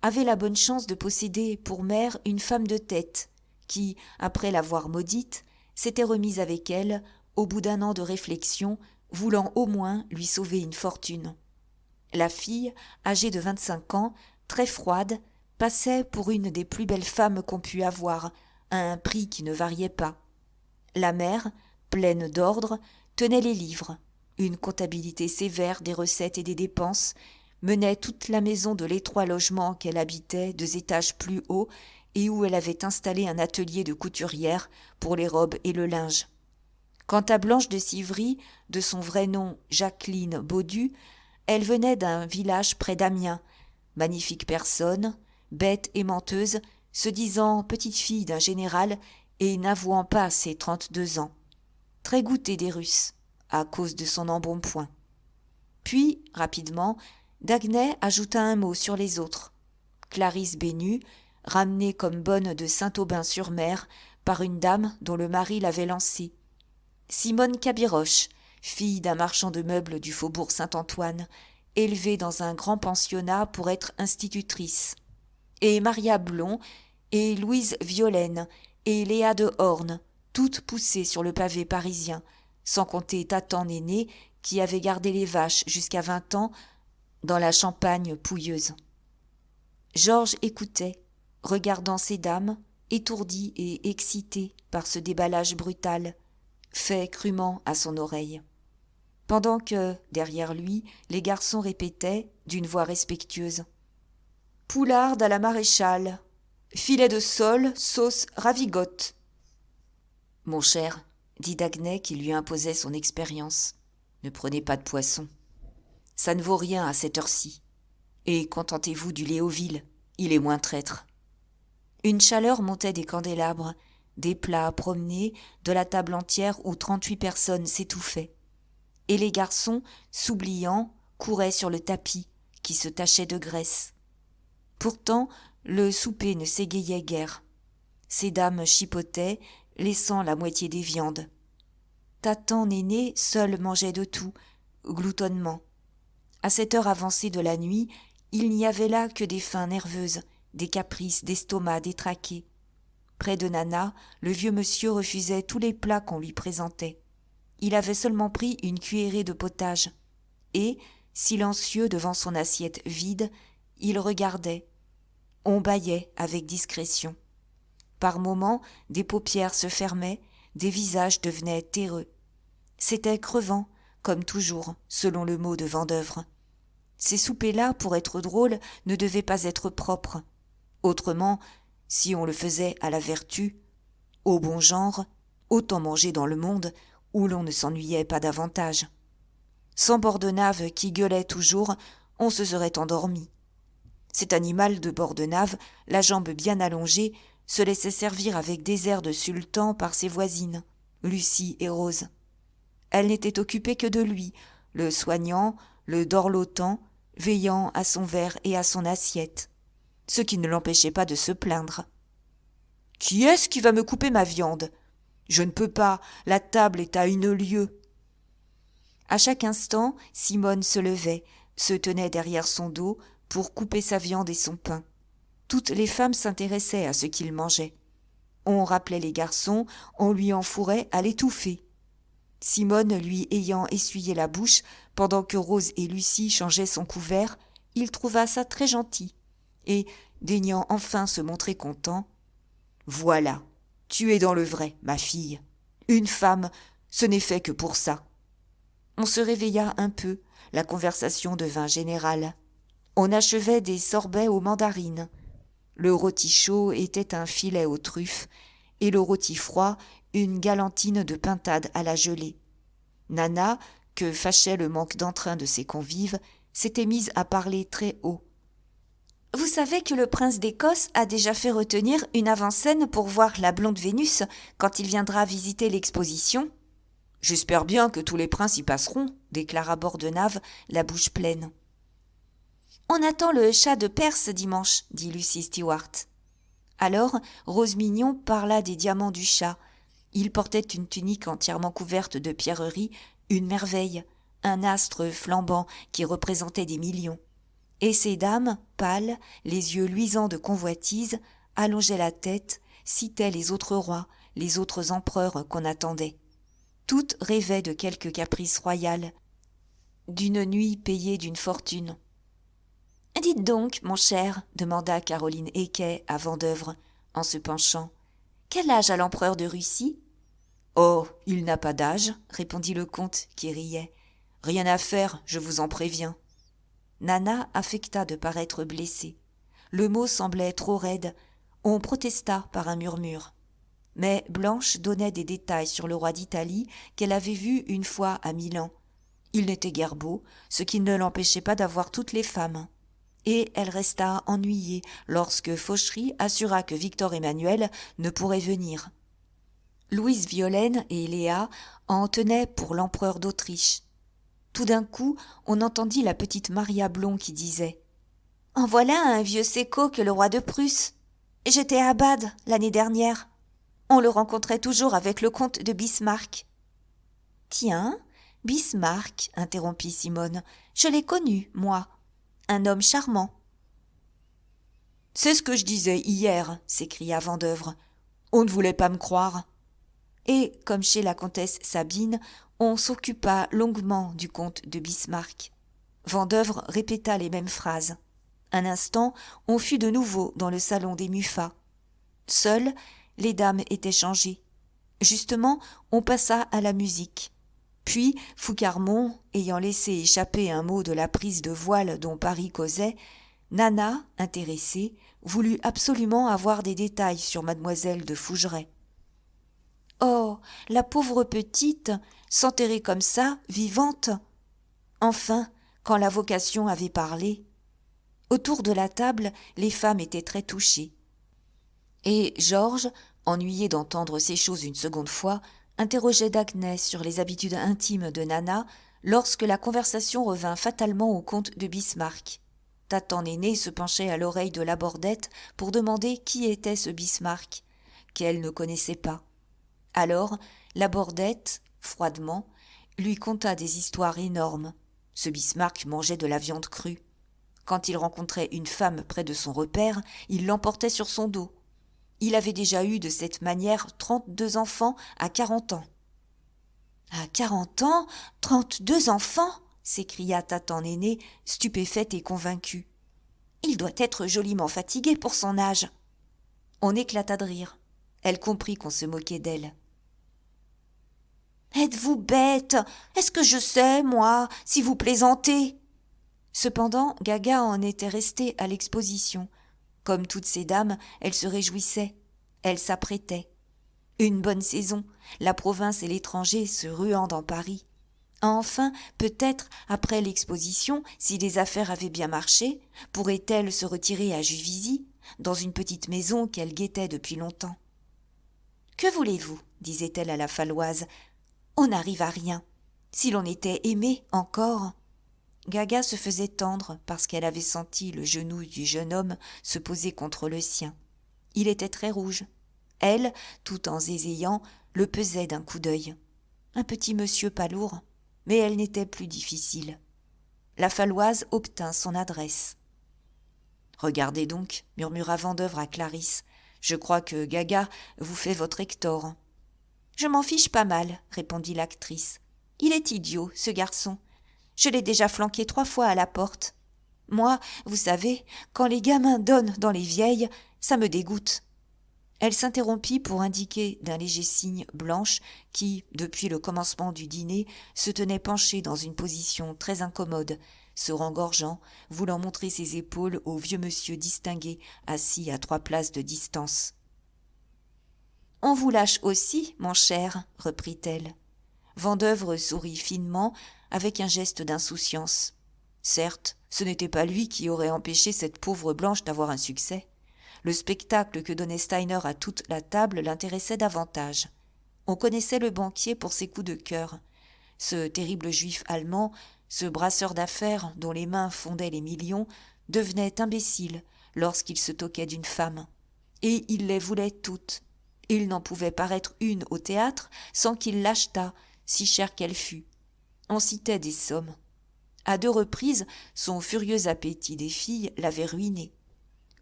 avait la bonne chance de posséder pour mère une femme de tête, qui, après l'avoir maudite, s'était remise avec elle, au bout d'1 an de réflexion, voulant au moins lui sauver une fortune. La fille, âgée de 25 ans, très froide, passait pour une des plus belles femmes qu'on pût avoir, à un prix qui ne variait pas. La mère, pleine d'ordre, tenait les livres, une comptabilité sévère des recettes et des dépenses, menait toute la maison de l'étroit logement qu'elle habitait 2 étages plus haut et où elle avait installé un atelier de couturière pour les robes et le linge. Quant à Blanche de Civry, de son vrai nom Jacqueline Baudu, elle venait d'un village près d'Amiens, magnifique personne, bête et menteuse, se disant petite-fille d'un général et n'avouant pas ses 32 ans. Très goûtée des Russes, à cause de son embonpoint. Puis, rapidement, Daguenet ajouta un mot sur les autres. Clarisse Bénu, ramenée comme bonne de Saint-Aubin-sur-Mer par une dame dont le mari l'avait lancée. Simone Cabiroche, fille d'un marchand de meubles du faubourg Saint-Antoine, élevée dans un grand pensionnat pour être institutrice. Et Maria Blond, et Louise Violaine, et Léa de Horn, toutes poussées sur le pavé parisien, sans compter Tatan Néné qui avait gardé les vaches jusqu'à 20 ans dans la Champagne pouilleuse. Georges écoutait, regardant ces dames, étourdi et excité par ce déballage brutal, fait crûment à son oreille. Pendant que, derrière lui, les garçons répétaient, d'une voix respectueuse, « Poularde à la maréchale, filet de sole, sauce ravigote. » « Mon cher, » dit Daguenet qui lui imposait son expérience, « ne prenez pas de poisson. Ça ne vaut rien à cette heure-ci. Et contentez-vous du Léoville, il est moins traître. » Une chaleur montait des candélabres, des plats promenés, de la table entière où 38 personnes s'étouffaient. Et les garçons, s'oubliant, couraient sur le tapis, qui se tachait de graisse. Pourtant, le souper ne s'égayait guère. Ces dames chipotaient, laissant la moitié des viandes. Tatan Néné seul mangeait de tout, gloutonnement. À cette heure avancée de la nuit, il n'y avait là que des faims nerveuses, des caprices d'estomac détraqués. Près de Nana, le vieux monsieur refusait tous les plats qu'on lui présentait. Il avait seulement pris une cuillerée de potage, et, silencieux devant son assiette vide, il regardait. On bâillait avec discrétion. Par moments, des paupières se fermaient, des visages devenaient terreux. C'était crevant, comme toujours, selon le mot de Vandeuvres. Ces soupers-là, pour être drôles, ne devaient pas être propres. Autrement, si on le faisait à la vertu, au bon genre, autant manger dans le monde où l'on ne s'ennuyait pas davantage. Sans Bordenave qui gueulait toujours, on se serait endormi. Cet animal de Bordenave, la jambe bien allongée, se laissait servir avec des airs de sultan par ses voisines, Lucie et Rose. Elle n'était occupée que de lui, le soignant, le dorlotant, veillant à son verre et à son assiette, ce qui ne l'empêchait pas de se plaindre. « Qui est-ce qui va me couper ma viande ? Je ne peux pas, la table est à une lieue. » À chaque instant, Simone se levait, se tenait derrière son dos pour couper sa viande et son pain. Toutes les femmes s'intéressaient à ce qu'il mangeait. On rappelait les garçons, on lui enfourrait à l'étouffer. Simone lui ayant essuyé la bouche, pendant que Rose et Lucie changeaient son couvert, il trouva ça très gentil, et, daignant enfin se montrer content, « Voilà, tu es dans le vrai, ma fille. Une femme, ce n'est fait que pour ça. » On se réveilla un peu, la conversation devint générale. On achevait des sorbets aux mandarines. Le rôti chaud était un filet aux truffes, et le rôti froid, une galantine de pintade à la gelée. Nana, que fâchait le manque d'entrain de ses convives, s'était mise à parler très haut. « Vous savez que le prince d'Écosse a déjà fait retenir une avant-scène pour voir la blonde Vénus quand il viendra visiter l'exposition ? » « J'espère bien que tous les princes y passeront, » déclara Bordenave, la bouche pleine. « On attend le chat de Perse dimanche, » dit Lucie Stewart. Alors Rose Mignon parla des diamants du chat. Il portait une tunique entièrement couverte de pierreries, une merveille, un astre flambant qui représentait des millions. Et ces dames, pâles, les yeux luisants de convoitise, allongeaient la tête, citaient les autres rois, les autres empereurs qu'on attendait. Toutes rêvaient de quelque caprice royal, d'une nuit payée d'une fortune. « Dites donc, mon cher, » demanda Caroline Héquet à Vandeuvres, en se penchant, « quel âge a l'empereur de Russie ?»« Oh, il n'a pas d'âge, » répondit le comte, qui riait. « Rien à faire, je vous en préviens. » Nana affecta de paraître blessée. Le mot semblait trop raide. On protesta par un murmure. Mais Blanche donnait des détails sur le roi d'Italie qu'elle avait vu une fois à Milan. Il n'était guère beau, ce qui ne l'empêchait pas d'avoir toutes les femmes. Et elle resta ennuyée lorsque Fauchery assura que Victor Emmanuel ne pourrait venir. Louise Violaine et Léa en tenaient pour l'empereur d'Autriche. Tout d'un coup, on entendit la petite Maria Blond qui disait « En voilà un vieux séco que le roi de Prusse. J'étais à Bade l'année dernière. On le rencontrait toujours avec le comte de Bismarck. »« Tiens, Bismarck, » interrompit Simone, « je l'ai connu, moi. Un homme charmant. »« C'est ce que je disais hier, » s'écria Vandeuvres. « On ne voulait pas me croire. » Et, comme chez la comtesse Sabine, on s'occupa longuement du comte de Bismarck. Vandeuvre répéta les mêmes phrases. Un instant, on fut de nouveau dans le salon des Muffat. Seules, les dames étaient changées. Justement, on passa à la musique. Puis, Foucarmont, ayant laissé échapper un mot de la prise de voile dont Paris causait, Nana, intéressée, voulut absolument avoir des détails sur mademoiselle de Fougeray. Oh, la pauvre petite, s'enterrer comme ça, vivante. Enfin, quand la vocation avait parlé. Autour de la table, les femmes étaient très touchées. Et Georges, ennuyé d'entendre ces choses une seconde fois, interrogeait d'Agnès sur les habitudes intimes de Nana lorsque la conversation revint fatalement au comte de Bismarck. Tatan-Néné se penchait à l'oreille de Labordette pour demander qui était ce Bismarck, qu'elle ne connaissait pas. Alors, Labordette, froidement, lui conta des histoires énormes. Ce Bismarck mangeait de la viande crue. Quand il rencontrait une femme près de son repaire, il l'emportait sur son dos. Il avait déjà eu de cette manière 32 enfants à 40 ans. « À 40 ans, 32 enfants !» s'écria Tatan-Néné, stupéfaite et convaincue. « Il doit être joliment fatigué pour son âge. » On éclata de rire. Elle comprit qu'on se moquait d'elle. « Êtes-vous bête ? Est-ce que je sais, moi, si vous plaisantez ?» Cependant, Gaga en était restée à l'exposition. Comme toutes ces dames, elle se réjouissait, elle s'apprêtait. Une bonne saison, la province et l'étranger se ruant dans Paris. Enfin, peut-être, après l'exposition, si les affaires avaient bien marché, pourrait-elle se retirer à Juvisy, dans une petite maison qu'elle guettait depuis longtemps. « Que voulez-vous » disait-elle à la Falloise. « On n'arrive à rien. Si l'on était aimé encore !» Gaga se faisait tendre parce qu'elle avait senti le genou du jeune homme se poser contre le sien. Il était très rouge. Elle, tout en zézayant, le pesait d'un coup d'œil. Un petit monsieur pas lourd, mais elle n'était plus difficile. La Falloise obtint son adresse. « Regardez donc, » murmura Vandeuvre à Clarisse. « Je crois que Gaga vous fait votre Hector. »« Je m'en fiche pas mal, » répondit l'actrice. « Il est idiot, ce garçon. Je l'ai déjà flanqué 3 fois à la porte. Moi, vous savez, quand les gamins donnent dans les vieilles, ça me dégoûte. » Elle s'interrompit pour indiquer d'un léger signe Blanche qui, depuis le commencement du dîner, se tenait penchée dans une position très incommode, se rengorgeant, voulant montrer ses épaules au vieux monsieur distingué, assis à 3 places de distance. « On vous lâche aussi, mon cher, » reprit-elle. Vandeuvre sourit finement, avec un geste d'insouciance. Certes, ce n'était pas lui qui aurait empêché cette pauvre Blanche d'avoir un succès. Le spectacle que donnait Steiner à toute la table l'intéressait davantage. On connaissait le banquier pour ses coups de cœur. Ce terrible juif allemand, ce brasseur d'affaires dont les mains fondaient les millions, devenait imbécile lorsqu'il se toquait d'une femme. Et il les voulait toutes. Il n'en pouvait paraître une au théâtre sans qu'il l'achetât, si chère qu'elle fût. On citait des sommes. À 2 reprises, son furieux appétit des filles l'avait ruiné.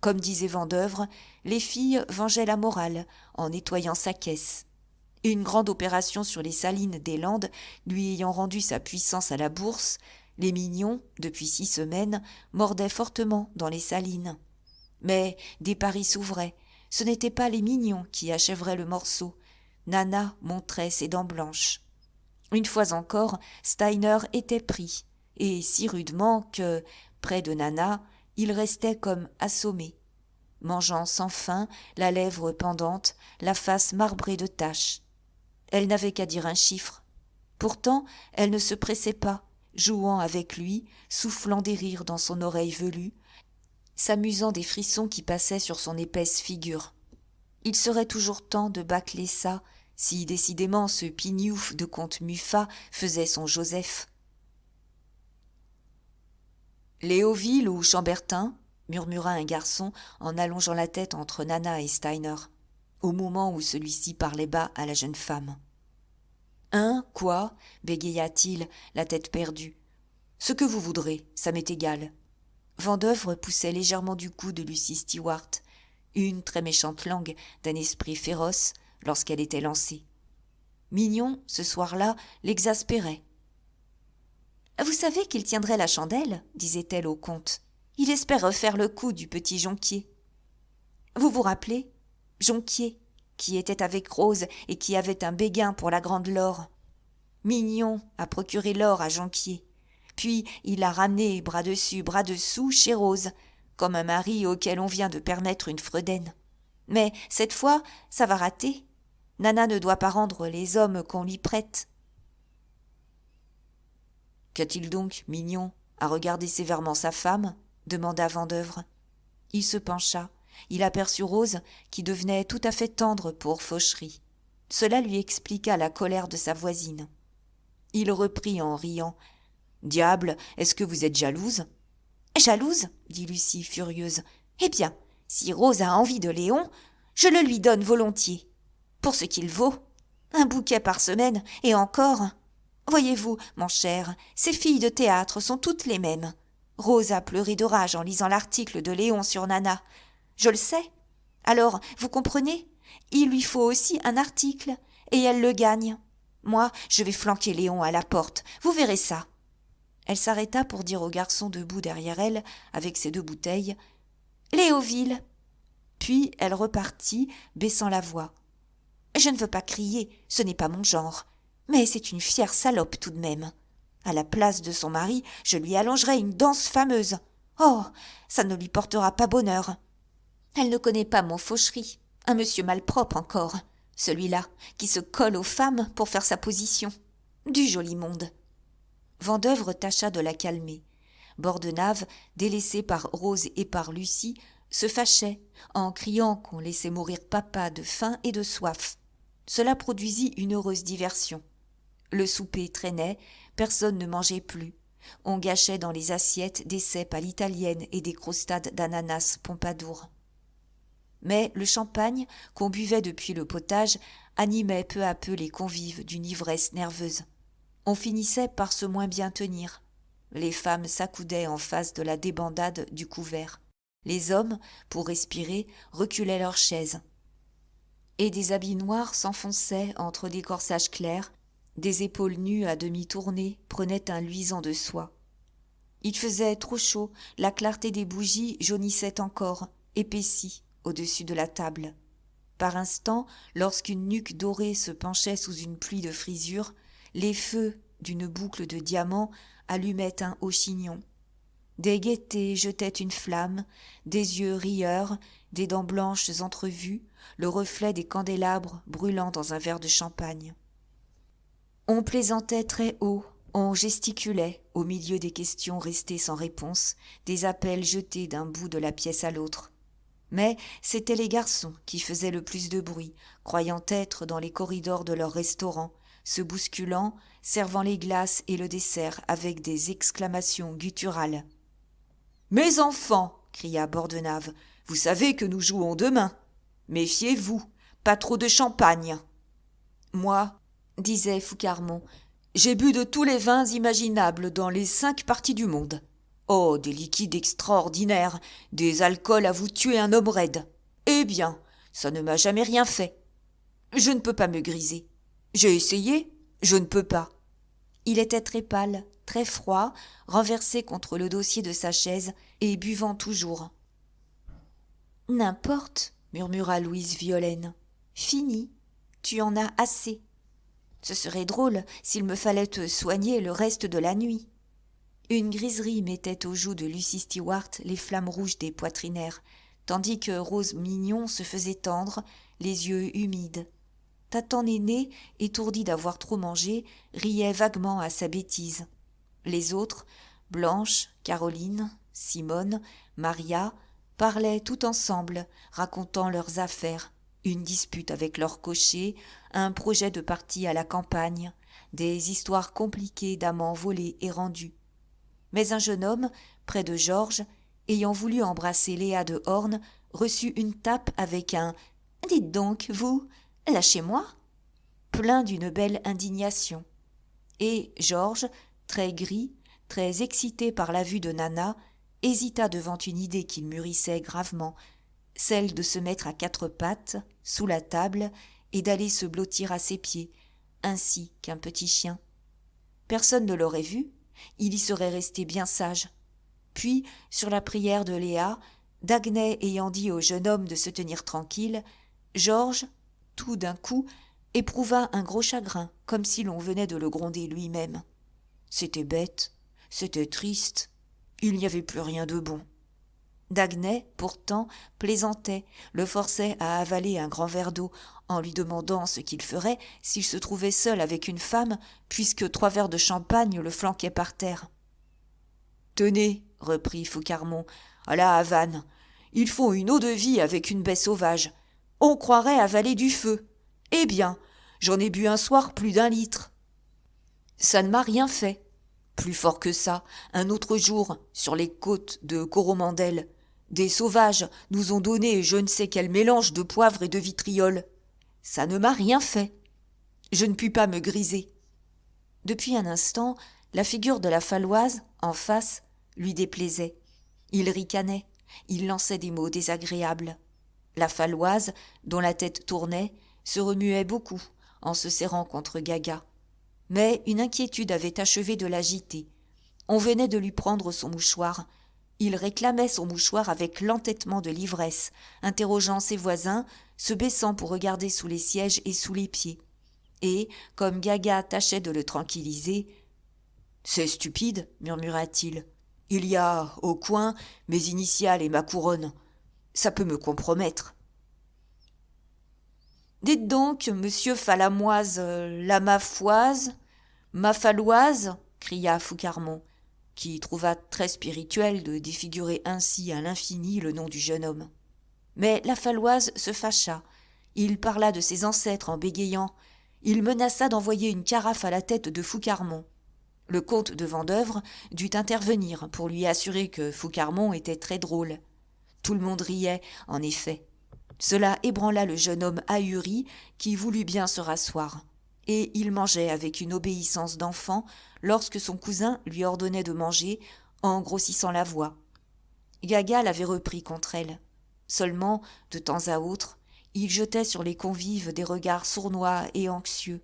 Comme disait Vandeuvre, les filles vengeaient la morale en nettoyant sa caisse. Une grande opération sur les salines des Landes lui ayant rendu sa puissance à la bourse, les mignons, depuis 6 semaines, mordaient fortement dans les salines. Mais des paris s'ouvraient. Ce n'étaient pas les mignons qui achèveraient le morceau. Nana montrait ses dents blanches. Une fois encore, Steiner était pris, et si rudement que, près de Nana, il restait comme assommé, mangeant sans faim, la lèvre pendante, la face marbrée de taches. Elle n'avait qu'à dire un chiffre. Pourtant, elle ne se pressait pas, jouant avec lui, soufflant des rires dans son oreille velue, s'amusant des frissons qui passaient sur son épaisse figure. Il serait toujours temps de bâcler ça, si décidément ce pignouf de comte Muffat faisait son Joseph. « Léoville ou Chambertin ?» murmura un garçon en allongeant la tête entre Nana et Steiner, au moment où celui-ci parlait bas à la jeune femme. « Hein, quoi ?» bégaya-t-il, la tête perdue. « Ce que vous voudrez, ça m'est égal. » Vandeuvre poussait légèrement du coude Lucie Stewart, une très méchante langue d'un esprit féroce lorsqu'elle était lancée. Mignon, ce soir-là, l'exaspérait. « Vous savez qu'il tiendrait la chandelle, disait-elle au comte. Il espère refaire le coup du petit Jonquier. Vous vous rappelez, Jonquier, qui était avec Rose et qui avait un béguin pour la grande Laure. Mignon a procuré l'or à Jonquier. Puis il l'a ramené bras dessus, bras dessous chez Rose, comme un mari auquel on vient de permettre une Fredaine. Mais cette fois, ça va rater. Nana ne doit pas rendre les hommes qu'on lui prête. » « Qu'a-t-il donc, Mignon, à regarder sévèrement sa femme ?» demanda Vendeuvre. Il se pencha. Il aperçut Rose, qui devenait tout à fait tendre pour Fauchery. Cela lui expliqua la colère de sa voisine. Il reprit en riant. « Diable, est-ce que vous êtes jalouse ?»« Jalouse ?» dit Lucie, furieuse. « Eh bien, si Rose a envie de Léon, je le lui donne volontiers. Pour ce qu'il vaut. Un bouquet par semaine, et encore. Voyez-vous, mon cher, ces filles de théâtre sont toutes les mêmes. Rose a pleuré de rage en lisant l'article de Léon sur Nana. Je le sais. Alors, vous comprenez, il lui faut aussi un article, et elle le gagne. Moi, je vais flanquer Léon à la porte, vous verrez ça. » Elle s'arrêta pour dire au garçon debout derrière elle, avec ses 2 bouteilles, « Léoville !» Puis elle repartit, baissant la voix. « Je ne veux pas crier, ce n'est pas mon genre. Mais c'est une fière salope tout de même. À la place de son mari, je lui allongerai une danse fameuse. Oh, ça ne lui portera pas bonheur. Elle ne connaît pas mon Fauchery, un monsieur malpropre encore, celui-là, qui se colle aux femmes pour faire sa position. Du joli monde. » Vendeuvre tâcha de la calmer. Bordenave, délaissé par Rose et par Lucie, se fâchait en criant qu'on laissait mourir papa de faim et de soif. Cela produisit une heureuse diversion. Le souper traînait, personne ne mangeait plus. On gâchait dans les assiettes des cèpes à l'italienne et des croustades d'ananas Pompadour. Mais le champagne, qu'on buvait depuis le potage, animait peu à peu les convives d'une ivresse nerveuse. On finissait par se moins bien tenir. Les femmes s'accoudaient en face de la débandade du couvert. Les hommes, pour respirer, reculaient leurs chaises. Et des habits noirs s'enfonçaient entre des corsages clairs, des épaules nues à demi tournées prenaient un luisant de soie. Il faisait trop chaud, la clarté des bougies jaunissait encore, épaissie, au-dessus de la table. Par instants, lorsqu'une nuque dorée se penchait sous une pluie de frisures, les feux d'une boucle de diamants allumaient un haut chignon. Des gaietés jetaient une flamme, des yeux rieurs, des dents blanches entrevues, le reflet des candélabres brûlant dans un verre de champagne. On plaisantait très haut, on gesticulait au milieu des questions restées sans réponse, des appels jetés d'un bout de la pièce à l'autre. Mais c'étaient les garçons qui faisaient le plus de bruit, croyant être dans les corridors de leur restaurant, se bousculant, servant les glaces et le dessert avec des exclamations gutturales. « Mes enfants !» cria Bordenave, « vous savez que nous jouons demain. Méfiez-vous, pas trop de champagne. » « Moi, » disait Foucarmont, « j'ai bu de tous les vins imaginables dans les 5 parties du monde. Oh, des liquides extraordinaires, des alcools à vous tuer un homme raide. Eh bien, ça ne m'a jamais rien fait. Je ne peux pas me griser. J'ai essayé, je ne peux pas. » Il était très pâle, très froid, renversé contre le dossier de sa chaise et buvant toujours. « N'importe, » murmura Louise Violaine. « Fini, tu en as assez. Ce serait drôle s'il me fallait te soigner le reste de la nuit. » Une griserie mettait aux joues de Lucie Stewart les flammes rouges des poitrinaires, tandis que Rose Mignon se faisait tendre, les yeux humides. Tatan Néné, étourdi d'avoir trop mangé, riait vaguement à sa bêtise. Les autres, Blanche, Caroline, Simone, Maria, parlaient tout ensemble, racontant leurs affaires, une dispute avec leur cocher, un projet de partie à la campagne, des histoires compliquées d'amants volés et rendus. Mais un jeune homme, près de Georges, ayant voulu embrasser Léa de Horn, reçut une tape avec un « Dites donc, vous, lâchez-moi » plein d'une belle indignation. Et Georges, très gris, très excité par la vue de Nana, hésita devant une idée qu'il mûrissait gravement, celle de se mettre à 4 pattes, sous la table, et d'aller se blottir à ses pieds, ainsi qu'un petit chien. Personne ne l'aurait vu, il y serait resté bien sage. Puis, sur la prière de Léa, Dagny ayant dit au jeune homme de se tenir tranquille, Georges, tout d'un coup, éprouva un gros chagrin, comme si l'on venait de le gronder lui-même. C'était bête, c'était triste, il n'y avait plus rien de bon. Dagny, pourtant, plaisantait, le forçait à avaler un grand verre d'eau, en lui demandant ce qu'il ferait s'il se trouvait seul avec une femme, puisque 3 verres de champagne le flanquaient par terre. « Tenez, reprit Foucarmont, à la Havane, ils font une eau-de-vie avec une baie sauvage. On croirait avaler du feu. Eh bien, j'en ai bu un soir plus d'1 litre. Ça ne m'a rien fait. Plus fort que ça, un autre jour, sur les côtes de Coromandel, des sauvages nous ont donné je ne sais quel mélange de poivre et de vitriol. Ça ne m'a rien fait. Je ne puis pas me griser. » Depuis un instant, la figure de la Falloise, en face, lui déplaisait. Il ricanait, il lançait des mots désagréables. La Falloise, dont la tête tournait, se remuait beaucoup en se serrant contre Gaga. Mais une inquiétude avait achevé de l'agiter. On venait de lui prendre son mouchoir. Il réclamait son mouchoir avec l'entêtement de l'ivresse, interrogeant ses voisins, se baissant pour regarder sous les sièges et sous les pieds. Et, comme Gaga tâchait de le tranquilliser, « C'est stupide, murmura-t-il. Il y a, au coin, mes initiales et ma couronne. Ça peut me compromettre. » « Dites donc, monsieur Falamoise, Lamafoise, Mafaloise, cria Foucarmont, qui trouva très spirituel de défigurer ainsi à l'infini le nom du jeune homme. Mais la Falloise se fâcha. Il parla de ses ancêtres en bégayant. Il menaça d'envoyer une carafe à la tête de Foucarmont. Le comte de Vendeuvre dut intervenir pour lui assurer que Foucarmont était très drôle. Tout le monde riait, en effet. Cela ébranla le jeune homme ahuri qui voulut bien se rasseoir. Et il mangeait avec une obéissance d'enfant lorsque son cousin lui ordonnait de manger en grossissant la voix. Gaga l'avait repris contre elle. Seulement, de temps à autre, il jetait sur les convives des regards sournois et anxieux,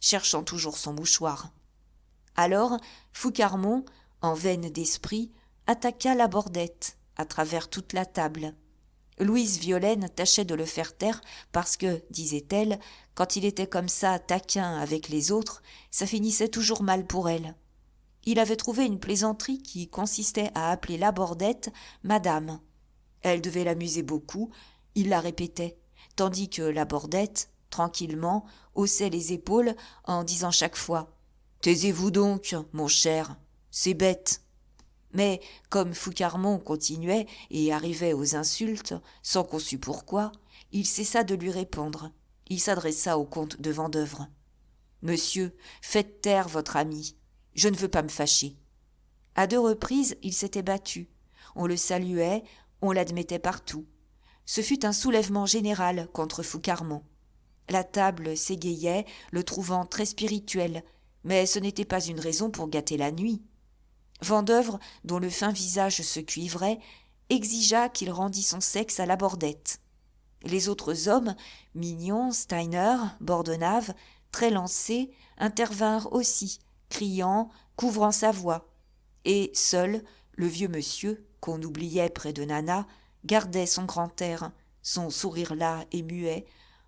cherchant toujours son mouchoir. Alors, Foucarmont, en veine d'esprit, attaqua la bordette à travers toute la table. Louise Violaine tâchait de le faire taire parce que, disait-elle, quand il était comme ça taquin avec les autres, ça finissait toujours mal pour elle. Il avait trouvé une plaisanterie qui consistait à appeler la bordette « madame ». Elle devait l'amuser beaucoup, il la répétait, tandis que la bordette, tranquillement, haussait les épaules en disant chaque fois « Taisez-vous donc, mon cher, c'est bête ». Mais comme Foucarmont continuait et arrivait aux insultes, sans qu'on sût pourquoi, il cessa de lui répondre. Il s'adressa au comte de Vendeuvre. « Monsieur, faites taire votre ami. Je ne veux pas me fâcher. » À 2 reprises, il s'était battu. On le saluait, on l'admettait partout. Ce fut un soulèvement général contre Foucarmont. La table s'égayait, le trouvant très spirituel, mais ce n'était pas une raison pour gâter la nuit. Vendeuvre, dont le fin visage se cuivrait, exigea qu'il rendît son sexe à la bordette. Les autres hommes, Mignon, Steiner, Bordenave, très lancés, intervinrent aussi, criant, couvrant sa voix. Et seul, le vieux monsieur, qu'on oubliait près de Nana, gardait son grand air, son sourire las et muet,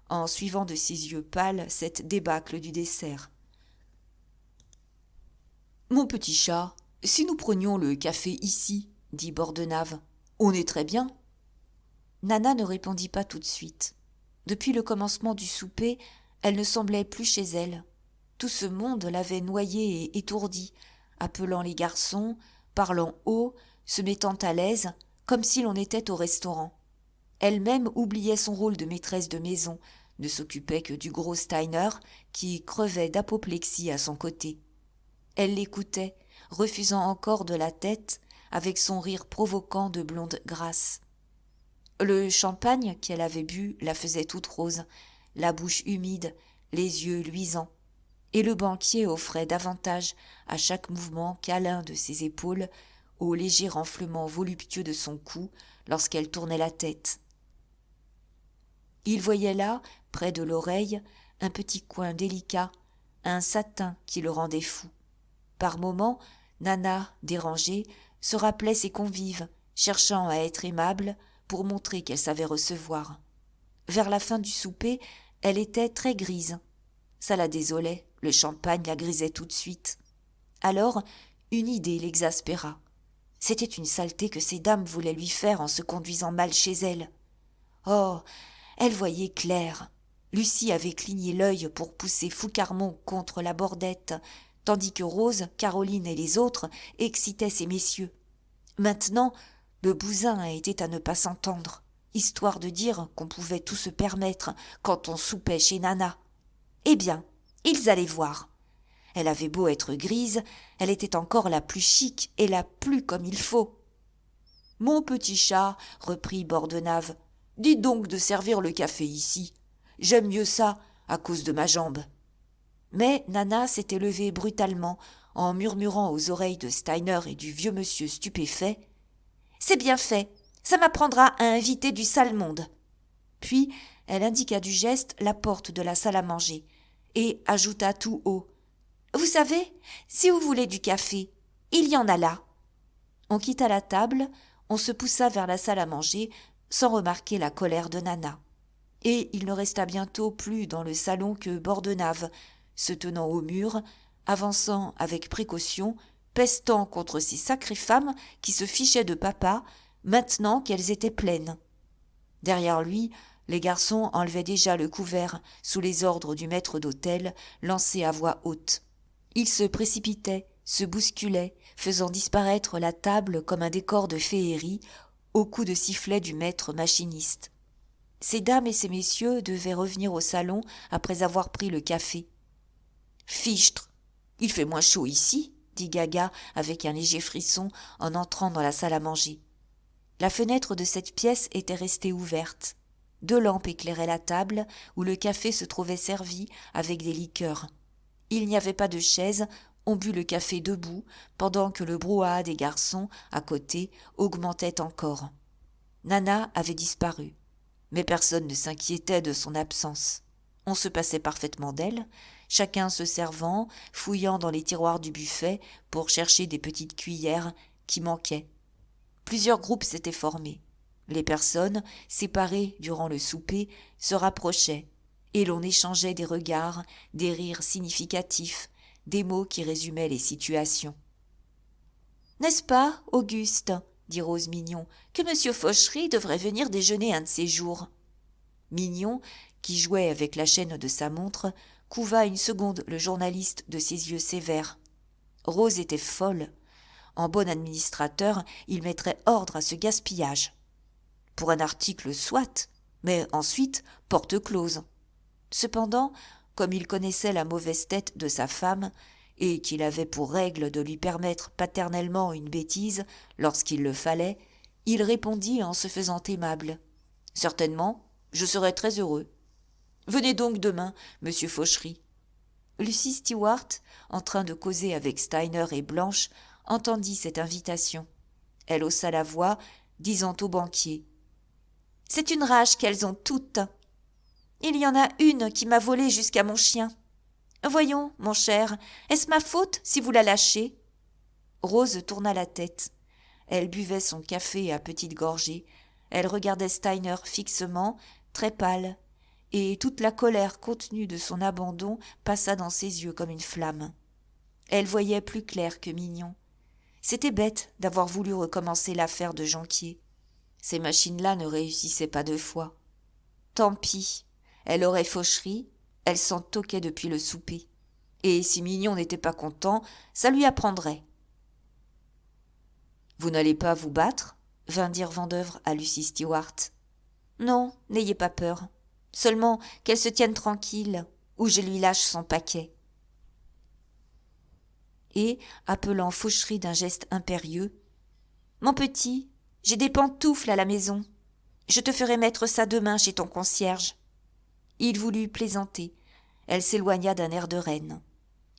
en suivant de ses yeux pâles cette débâcle du dessert. « Mon petit chat, si nous prenions le café ici, dit Bordenave, on est très bien. » Nana ne répondit pas tout de suite. Depuis le commencement du souper, elle ne semblait plus chez elle. Tout ce monde l'avait noyée et étourdie, appelant les garçons, parlant haut, se mettant à l'aise, comme si l'on était au restaurant. Elle-même oubliait son rôle de maîtresse de maison, ne s'occupait que du gros Steiner, qui crevait d'apoplexie à son côté. Elle l'écoutait, refusant encore de la tête, avec son rire provoquant de blonde grâce. Le champagne qu'elle avait bu la faisait toute rose, la bouche humide, les yeux luisants, et le banquier offrait davantage à chaque mouvement câlin de ses épaules, au léger renflement voluptueux de son cou lorsqu'elle tournait la tête. Il voyait là, près de l'oreille, un petit coin délicat, un satin qui le rendait fou. Par moments, Nana, dérangée, se rappelait ses convives, cherchant à être aimable pour montrer qu'elle savait recevoir. Vers la fin du souper, elle était très grise. Ça la désolait, le champagne la grisait tout de suite. Alors, une idée l'exaspéra. C'était une saleté que ces dames voulaient lui faire en se conduisant mal chez elle. Oh, elle voyait clair. Lucie avait cligné l'œil pour pousser Foucarmont contre la bordette, tandis que Rose, Caroline et les autres excitaient ces messieurs. Maintenant, le bousin était à ne pas s'entendre, histoire de dire qu'on pouvait tout se permettre quand on soupait chez Nana. Eh bien, ils allaient voir. Elle avait beau être grise, elle était encore la plus chic et la plus comme il faut. « Mon petit chat, reprit Bordenave, dis donc de servir le café ici. J'aime mieux ça, à cause de ma jambe. » Mais Nana s'était levée brutalement, en murmurant aux oreilles de Steiner et du vieux monsieur stupéfait. « C'est bien fait, ça m'apprendra à inviter du sale monde. » Puis elle indiqua du geste la porte de la salle à manger, et ajouta tout haut. « Vous savez, si vous voulez du café, il y en a là. » On quitta la table, on se poussa vers la salle à manger, sans remarquer la colère de Nana. Et il ne resta bientôt plus dans le salon que Bordenave, se tenant au mur, avançant avec précaution, pestant contre ces sacrées femmes qui se fichaient de papa, maintenant qu'elles étaient pleines. Derrière lui, les garçons enlevaient déjà le couvert, sous les ordres du maître d'hôtel, lancé à voix haute. Ils se précipitaient, se bousculaient, faisant disparaître la table comme un décor de féerie, au coup de sifflet du maître machiniste. Ces dames et ces messieurs devaient revenir au salon après avoir pris le café. « Fichtre, il fait moins chaud ici, » dit Gaga avec un léger frisson en entrant dans la salle à manger. La fenêtre de cette pièce était restée ouverte. 2 lampes éclairaient la table où le café se trouvait servi avec des liqueurs. Il n'y avait pas de chaise, on but le café debout, pendant que le brouhaha des garçons, à côté, augmentait encore. Nana avait disparu, mais personne ne s'inquiétait de son absence. On se passait parfaitement d'elle, chacun se servant, fouillant dans les tiroirs du buffet pour chercher des petites cuillères qui manquaient. Plusieurs groupes s'étaient formés. Les personnes, séparées durant le souper, se rapprochaient, et l'on échangeait des regards, des rires significatifs, des mots qui résumaient les situations. « N'est-ce pas, Auguste, dit Rose Mignon, que M. Fauchery devrait venir déjeuner un de ces jours ?» Mignon, qui jouait avec la chaîne de sa montre, couva une seconde le journaliste de ses yeux sévères. Rose était folle. En bon administrateur, il mettrait ordre à ce gaspillage. Pour un article, soit, mais ensuite, porte close. Cependant, comme il connaissait la mauvaise tête de sa femme, et qu'il avait pour règle de lui permettre paternellement une bêtise lorsqu'il le fallait, il répondit en se faisant aimable. « Certainement, je serai très heureux. Venez donc demain, monsieur Fauchery. » Lucie Stewart, en train de causer avec Steiner et Blanche, entendit cette invitation. Elle haussa la voix, disant au banquier : « C'est une rage qu'elles ont toutes. Il y en a une qui m'a volé jusqu'à mon chien. Voyons, mon cher, est-ce ma faute si vous la lâchez ?» Rose tourna la tête. Elle buvait son café à petites gorgées. Elle regardait Steiner fixement, très pâle, et toute la colère contenue de son abandon passa dans ses yeux comme une flamme. Elle voyait plus clair que Mignon. C'était bête d'avoir voulu recommencer l'affaire de Jonquier. Ces machines-là ne réussissaient pas 2 fois. Tant pis, elle aurait Fauchery, elle s'en toquait depuis le souper. Et si Mignon n'était pas content, ça lui apprendrait. « Vous n'allez pas vous battre ?» vint dire Vendeuvre à Lucie Stewart. « Non, n'ayez pas peur. Seulement qu'elle se tienne tranquille, ou je lui lâche son paquet. » Et, appelant Fauchery d'un geste impérieux, « Mon petit, j'ai des pantoufles à la maison. Je te ferai mettre ça demain chez ton concierge. » Il voulut plaisanter. Elle s'éloigna d'un air de reine.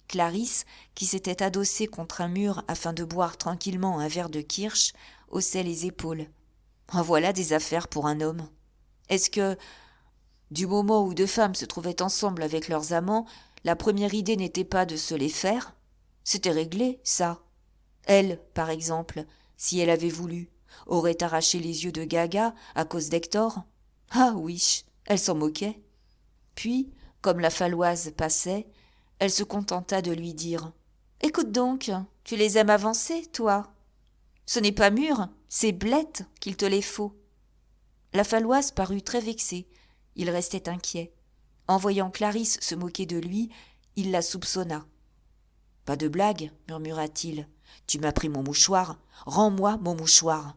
Clarisse, qui s'était adossée contre un mur afin de boire tranquillement un verre de kirsch, haussait les épaules. En voilà des affaires pour un homme. Est-ce que, du moment où 2 femmes se trouvaient ensemble avec leurs amants, la première idée n'était pas de se les faire. C'était réglé, ça. Elle, par exemple, si elle avait voulu, aurait arraché les yeux de Gaga à cause d'Hector. Ah oui, elle s'en moquait. Puis, comme la Faloise passait, elle se contenta de lui dire « Écoute donc, tu les aimes avancés, toi ? Ce n'est pas mûr, c'est blette qu'il te les faut. » La Faloise parut très vexée. Il restait inquiet. En voyant Clarisse se moquer de lui, il la soupçonna. « Pas de blague, murmura-t-il. Tu m'as pris mon mouchoir. Rends-moi mon mouchoir. »«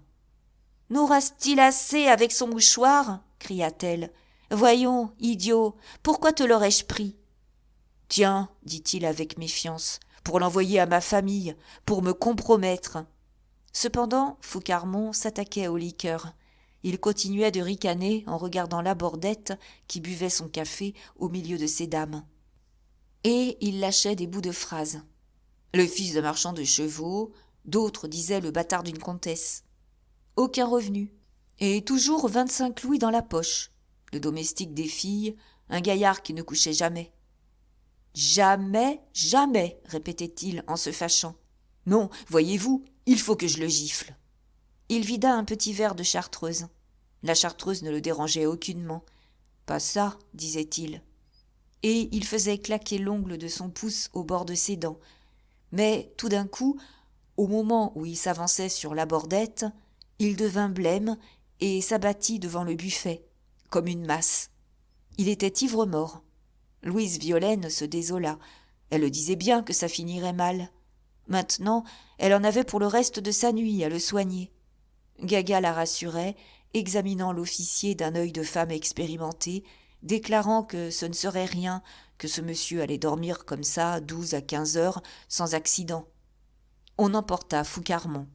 N'aura-t-il assez avec son mouchoir ?» cria-t-elle. « Voyons, idiot, pourquoi te l'aurais-je pris ?»« Tiens, dit-il avec méfiance, pour l'envoyer à ma famille, pour me compromettre. » Cependant, Foucarmont s'attaquait aux liqueurs. Il continuait de ricaner en regardant Labordette qui buvait son café au milieu de ces dames. Et il lâchait des bouts de phrases. Le fils d'un marchand de chevaux, d'autres disaient le bâtard d'une comtesse. Aucun revenu, et toujours 25 louis dans la poche. Le domestique des filles, un gaillard qui ne couchait jamais. Jamais, jamais, répétait-il en se fâchant. Non, voyez-vous, il faut que je le gifle. Il vida un petit verre de chartreuse. La chartreuse ne le dérangeait aucunement. Pas ça, disait-il. Et il faisait claquer l'ongle de son pouce au bord de ses dents. Mais tout d'un coup, au moment où il s'avançait sur Labordette, il devint blême et s'abattit devant le buffet, comme une masse. Il était ivre-mort. Louise Violaine se désola. Elle le disait bien que ça finirait mal. Maintenant, elle en avait pour le reste de sa nuit à le soigner. Gaga la rassurait, examinant l'officier d'un œil de femme expérimentée, déclarant que ce ne serait rien, que ce monsieur allait dormir comme ça 12 à 15 heures sans accident. On emporta Foucarmont.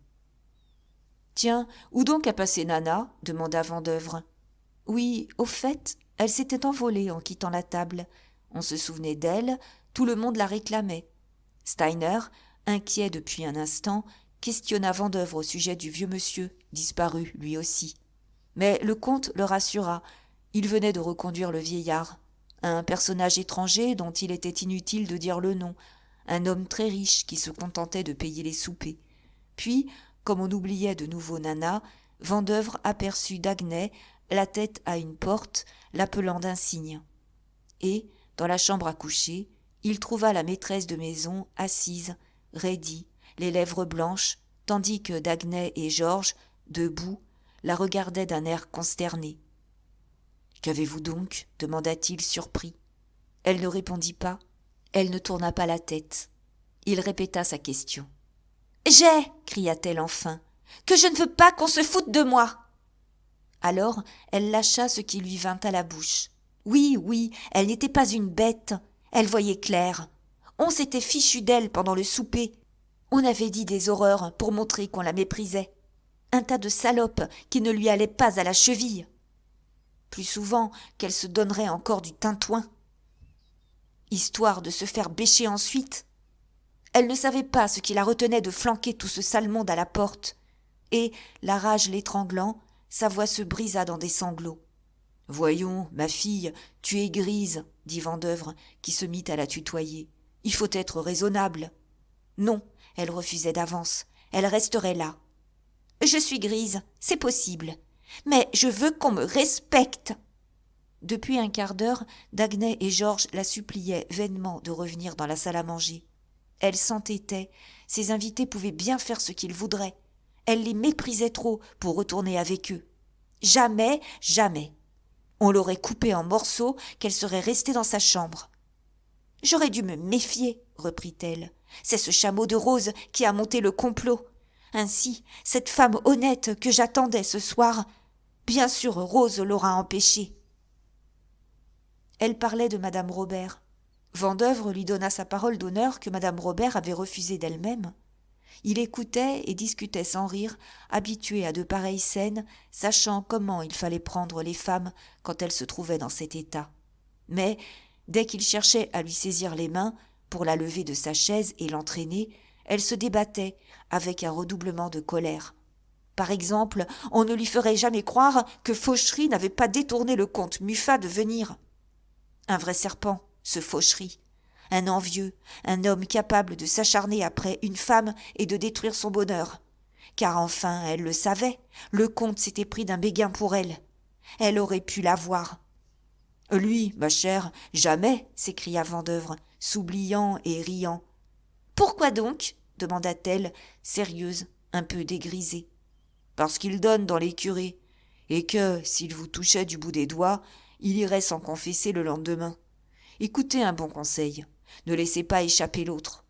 « Tiens, où donc a passé Nana ?» demanda Vendeuvre. « Oui, au fait, elle s'était envolée en quittant la table. On se souvenait d'elle, tout le monde la réclamait. » Steiner, inquiet depuis un instant, questionna Vendeuvre au sujet du vieux monsieur, disparu lui aussi. Mais le comte le rassura. Il venait de reconduire le vieillard. Un personnage étranger dont il était inutile de dire le nom. Un homme très riche qui se contentait de payer les soupers. Puis, comme on oubliait de nouveau Nana, Vendeuvre aperçut Daguenet, la tête à une porte, l'appelant d'un signe. Et, dans la chambre à coucher, il trouva la maîtresse de maison assise, raidie, les lèvres blanches, tandis que Daguenet et Georges, debout, la regardaient d'un air consterné. « Qu'avez-vous donc ?» demanda-t-il surpris. Elle ne répondit pas, elle ne tourna pas la tête. Il répéta sa question. « J'ai !» cria-t-elle enfin. « Que je ne veux pas qu'on se foute de moi !» Alors elle lâcha ce qui lui vint à la bouche. Oui, oui, elle n'était pas une bête, elle voyait clair. On s'était fichu d'elle pendant le souper. On avait dit des horreurs pour montrer qu'on la méprisait. Un tas de salopes qui ne lui allaient pas à la cheville. Plus souvent qu'elle se donnerait encore du tintouin. Histoire de se faire bêcher ensuite. Elle ne savait pas ce qui la retenait de flanquer tout ce sale monde à la porte. Et, la rage l'étranglant, sa voix se brisa dans des sanglots. « Voyons, ma fille, tu es grise, » dit Vendeuvre, qui se mit à la tutoyer. « Il faut être raisonnable. » Non, elle refusait d'avance. Elle resterait là. « Je suis grise, c'est possible. Mais je veux qu'on me respecte. » Depuis un quart d'heure, Daguenet et Georges la suppliaient vainement de revenir dans la salle à manger. Elle s'entêtait. Ses invités pouvaient bien faire ce qu'ils voudraient. Elle les méprisait trop pour retourner avec eux. Jamais, jamais. On l'aurait coupée en morceaux, qu'elle serait restée dans sa chambre. « J'aurais dû me méfier, » reprit-elle. « C'est ce chameau de Rose qui a monté le complot. Ainsi, cette femme honnête que j'attendais ce soir, bien sûr Rose l'aura empêchée. » Elle parlait de madame Robert. Vendeuvre lui donna sa parole d'honneur que madame Robert avait refusée d'elle-même. Il écoutait et discutait sans rire, habitué à de pareilles scènes, sachant comment il fallait prendre les femmes quand elles se trouvaient dans cet état. Mais, dès qu'il cherchait à lui saisir les mains, pour la lever de sa chaise et l'entraîner, elle se débattait avec un redoublement de colère. Par exemple, on ne lui ferait jamais croire que Fauchery n'avait pas détourné le comte Muffat de venir. Un vrai serpent, ce Fauchery. un envieux, un homme capable de s'acharner après une femme et de détruire son bonheur. Car enfin, elle le savait, le comte s'était pris d'un béguin pour elle. Elle aurait pu l'avoir. Lui, ma chère, jamais, s'écria Vendeuvre, s'oubliant et riant. Pourquoi donc demanda-t-elle, sérieuse, un peu dégrisée. Parce qu'il donne dans les curés, et que, s'il vous touchait du bout des doigts, il irait s'en confesser le lendemain. Écoutez un bon conseil, ne laissez pas échapper l'autre.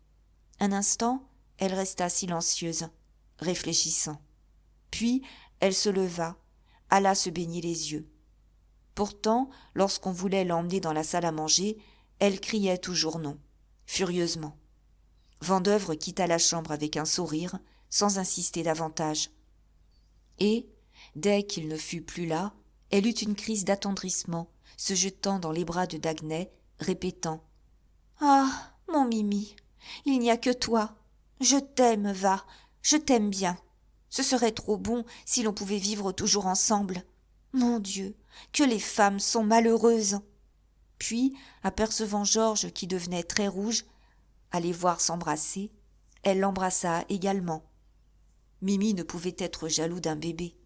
Un instant, elle resta silencieuse, réfléchissant. Puis, elle se leva, alla se baigner les yeux. Pourtant, lorsqu'on voulait l'emmener dans la salle à manger, elle criait toujours non, furieusement. Vendeuvre quitta la chambre avec un sourire, sans insister davantage. Et, dès qu'il ne fut plus là, elle eut une crise d'attendrissement, se jetant dans les bras de Daguenet, répétant « Ah, mon Mimi, il n'y a que toi. Je t'aime, va, je t'aime bien. Ce serait trop bon si l'on pouvait vivre toujours ensemble. Mon Dieu, que les femmes sont malheureuses !» Puis, apercevant Georges qui devenait très rouge, à les voir s'embrasser, elle l'embrassa également. Mimi ne pouvait être jaloux d'un bébé.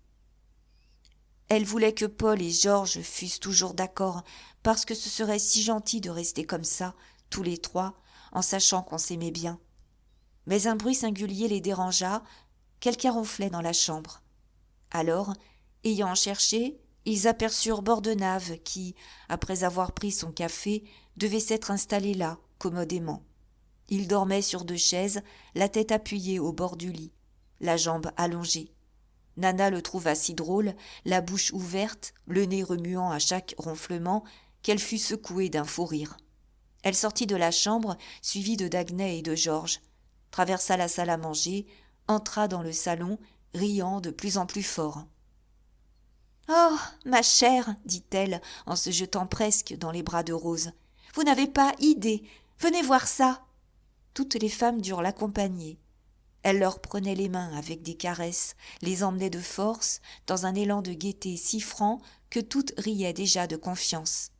Elle voulait que Paul et Georges fussent toujours d'accord, parce que ce serait si gentil de rester comme ça, tous les trois, en sachant qu'on s'aimait bien. Mais un bruit singulier les dérangea, quelqu'un ronflait dans la chambre. Alors, ayant cherché, ils aperçurent Bordenave qui, après avoir pris son café, devait s'être installé là, commodément. Il dormait sur 2 chaises, la tête appuyée au bord du lit, la jambe allongée. Nana le trouva si drôle, la bouche ouverte, le nez remuant à chaque ronflement, qu'elle fut secouée d'un fou rire. Elle sortit de la chambre, suivie de Daguenet et de Georges, traversa la salle à manger, entra dans le salon, riant de plus en plus fort. « Oh, ma chère, dit-elle, en se jetant presque dans les bras de Rose, vous n'avez pas idée, venez voir ça. » Toutes les femmes durent l'accompagner. Elle leur prenait les mains avec des caresses, les emmenait de force, dans un élan de gaieté si franc que toutes riaient déjà de confiance.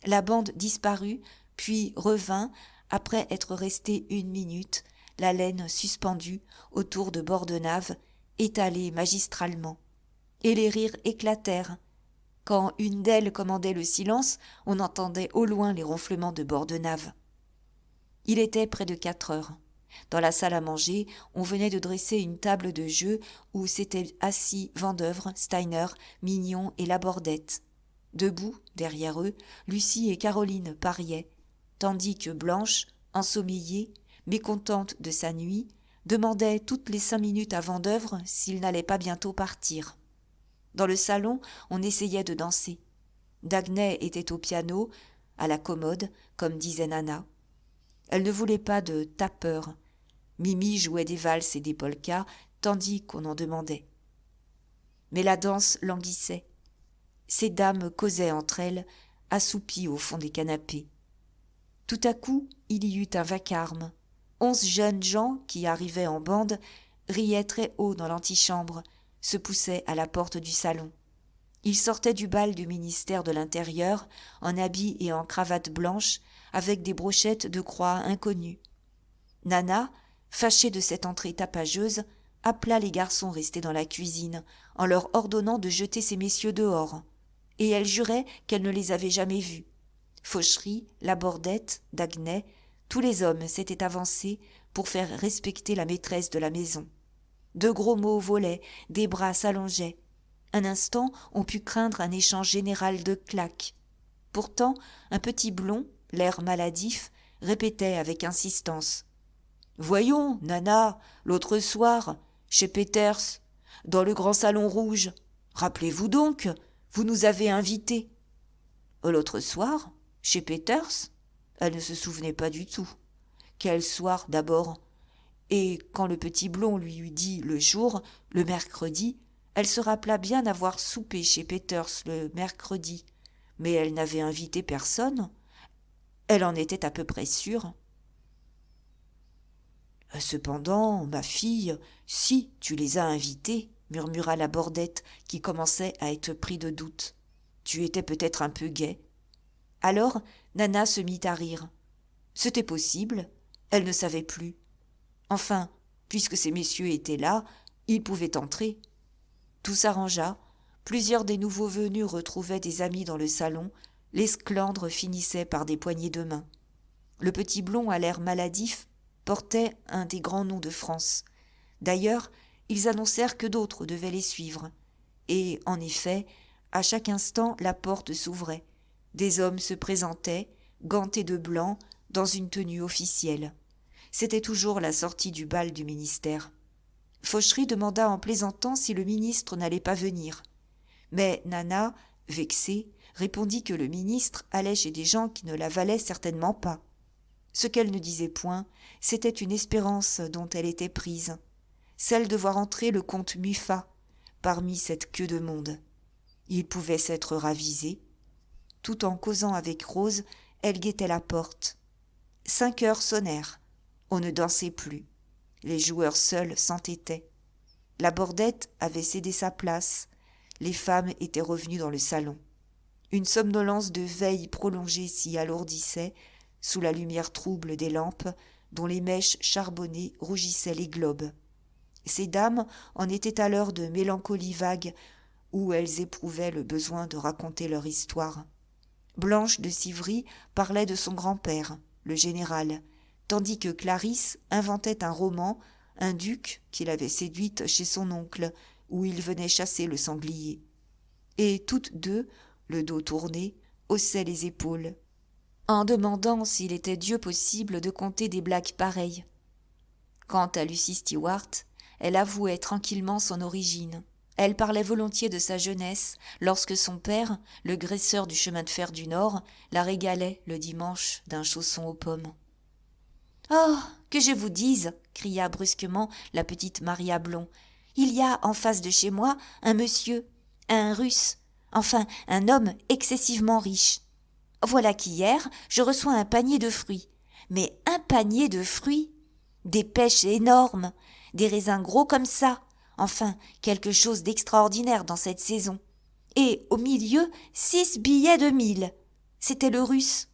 La bande disparut, puis revint, après être restée 1 minute, la laine suspendue autour de Bordenave, étalée magistralement. Et les rires éclatèrent. Quand une d'elles commandait le silence, on entendait au loin les ronflements de Bordenave. Il était près de 4 heures. Dans la salle à manger, on venait de dresser une table de jeu où s'étaient assis Vendeuvre, Steiner, Mignon et Labordette. Debout, derrière eux, Lucie et Caroline pariaient, tandis que Blanche, ensommeillée, mécontente de sa nuit, demandait toutes les 5 minutes à Vendeuvre s'il n'allait pas bientôt partir. Dans le salon, on essayait de danser. Daguenet était au piano, à la commode, comme disait Nana. Elle ne voulait pas de tapeurs. Mimi jouait des valses et des polkas, tandis qu'on en demandait. Mais la danse languissait. Ces dames causaient entre elles, assoupies au fond des canapés. Tout à coup, il y eut un vacarme. 11 jeunes gens qui arrivaient en bande riaient très haut dans l'antichambre, se poussaient à la porte du salon. Ils sortaient du bal du ministère de l'Intérieur, en habits et en cravates blanches, avec des brochettes de croix inconnues. Nana, fâchée de cette entrée tapageuse, appela les garçons restés dans la cuisine, en leur ordonnant de jeter ces messieurs dehors. Et elle jurait qu'elle ne les avait jamais vus. Fauchery, Labordette, Daguenet, tous les hommes s'étaient avancés pour faire respecter la maîtresse de la maison. De gros mots volaient, des bras s'allongeaient. Un instant, on put craindre un échange général de claques. Pourtant, un petit blond, l'air maladif, répétait avec insistance. « Voyons, Nana, l'autre soir, chez Peters, dans le grand salon rouge. Rappelez-vous donc, vous nous avez invités. » L'autre soir, chez Peters, elle ne se souvenait pas du tout. Quel soir d'abord? Et quand le petit blond lui eut dit le jour, le mercredi, elle se rappela bien avoir soupé chez Peters le mercredi, mais elle n'avait invité personne. Elle en était à peu près sûre. « Cependant, ma fille, si tu les as invités, murmura Labordette, qui commençait à être pris de doute. Tu étais peut-être un peu gaie. » Alors Nana se mit à rire. « C'était possible, elle ne savait plus. Enfin, puisque ces messieurs étaient là, ils pouvaient entrer. Tout s'arrangea, plusieurs des nouveaux venus retrouvaient des amis dans le salon, l'esclandre finissait par des poignées de main. Le petit blond à l'air maladif portait un des grands noms de France. D'ailleurs, ils annoncèrent que d'autres devaient les suivre. Et, en effet, à chaque instant, la porte s'ouvrait. Des hommes se présentaient, gantés de blanc, dans une tenue officielle. C'était toujours la sortie du bal du ministère. Fauchery demanda en plaisantant si le ministre n'allait pas venir. Mais Nana, vexée, répondit que le ministre allait chez des gens qui ne la valaient certainement pas. Ce qu'elle ne disait point, c'était une espérance dont elle était prise, celle de voir entrer le comte Muffat parmi cette queue de monde. Il pouvait s'être ravisé. Tout en causant avec Rose, elle guettait la porte. 5 heures sonnèrent. On ne dansait plus. Les joueurs seuls s'entêtaient. La bordette avait cédé sa place. Les femmes étaient revenues dans le salon. Une somnolence de veille prolongée s'y alourdissait, sous la lumière trouble des lampes, dont les mèches charbonnées rougissaient les globes. Ces dames en étaient à l'heure de mélancolie vague, où elles éprouvaient le besoin de raconter leur histoire. Blanche de Civry parlait de son grand-père, le général, tandis que Clarisse inventait un roman, un duc qui l'avait séduite chez son oncle, où il venait chasser le sanglier. Et toutes deux, le dos tourné, haussaient les épaules, en demandant s'il était Dieu possible de conter des blagues pareilles. Quant à Lucie Stewart, elle avouait tranquillement son origine. Elle parlait volontiers de sa jeunesse, lorsque son père, le graisseur du chemin de fer du Nord, la régalait le dimanche d'un chausson aux pommes. « Oh, que je vous dise !» cria brusquement la petite Maria Blond. « Il y a en face de chez moi un monsieur, un Russe, enfin un homme excessivement riche. Voilà qu'hier, je reçois un panier de fruits. Mais un panier de fruits, des pêches énormes, des raisins gros comme ça, enfin quelque chose d'extraordinaire dans cette saison. Et au milieu, 6 billets de 1000. C'était le Russe.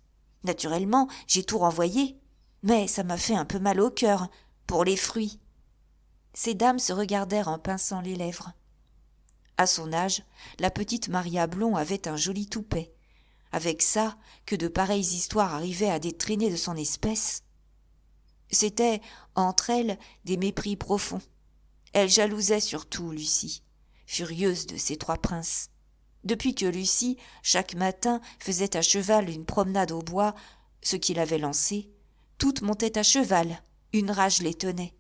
Naturellement, j'ai tout renvoyé. Mais ça m'a fait un peu mal au cœur, pour les fruits. » Ces dames se regardèrent en pinçant les lèvres. À son âge, la petite Maria Blond avait un joli toupet. Avec ça, que de pareilles histoires arrivaient à des traînées de son espèce. C'étaient, entre elles, des mépris profonds. Elle jalousait surtout Lucie, furieuse de ces 3 princes. Depuis que Lucie, chaque matin, faisait à cheval une promenade au bois, ce qu'il avait lancé, toutes montaient à cheval, une rage les tenait.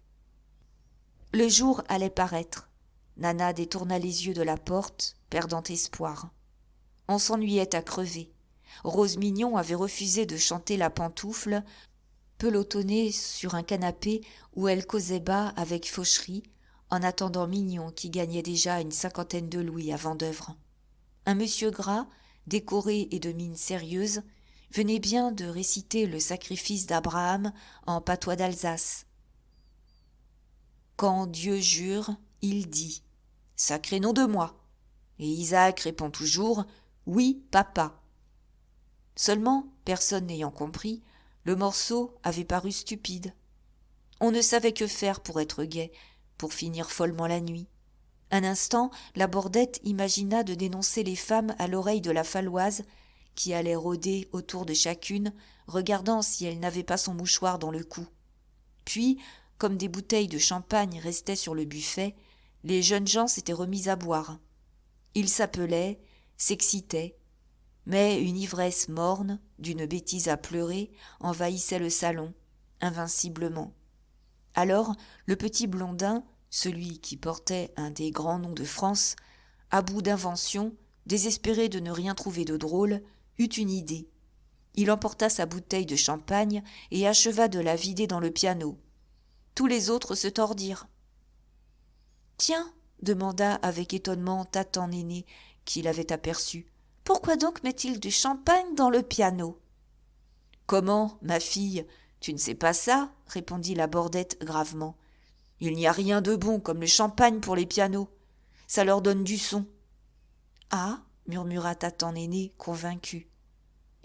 Le jour allait paraître. Nana détourna les yeux de la porte, perdant espoir. On s'ennuyait à crever. Rose Mignon avait refusé de chanter la pantoufle, pelotonnée sur un canapé où elle causait bas avec Fauchery, en attendant Mignon qui gagnait déjà une 50aine de louis à Vendeuvre. Un monsieur gras, décoré et de mine sérieuse, venait bien de réciter le sacrifice d'Abraham en patois d'Alsace. Quand Dieu jure, il dit « Sacré nom de moi !» Et Isaac répond toujours « Oui, papa !» Seulement, personne n'ayant compris, le morceau avait paru stupide. On ne savait que faire pour être gai, pour finir follement la nuit. Un instant, la bordette imagina de dénoncer les femmes à l'oreille de la Falloise, qui allait rôder autour de chacune, regardant si elle n'avait pas son mouchoir dans le cou. Puis, comme des bouteilles de champagne restaient sur le buffet, les jeunes gens s'étaient remis à boire. Ils s'appelaient, s'excitaient, mais une ivresse morne, d'une bêtise à pleurer, envahissait le salon, invinciblement. Alors, le petit Blondin, celui qui portait un des grands noms de France, à bout d'invention, désespéré de ne rien trouver de drôle, eut une idée. Il emporta sa bouteille de champagne et acheva de la vider dans le piano. Tous les autres se tordirent. « Tiens, » demanda avec étonnement Tatan Néné, qui l'avait aperçu, « pourquoi donc met-il du champagne dans le piano ?»« Comment, ma fille, tu ne sais pas ça ?» répondit la bordette gravement. « Il n'y a rien de bon comme le champagne pour les pianos. Ça leur donne du son. »« Ah !» murmura Tatan Néné, convaincue.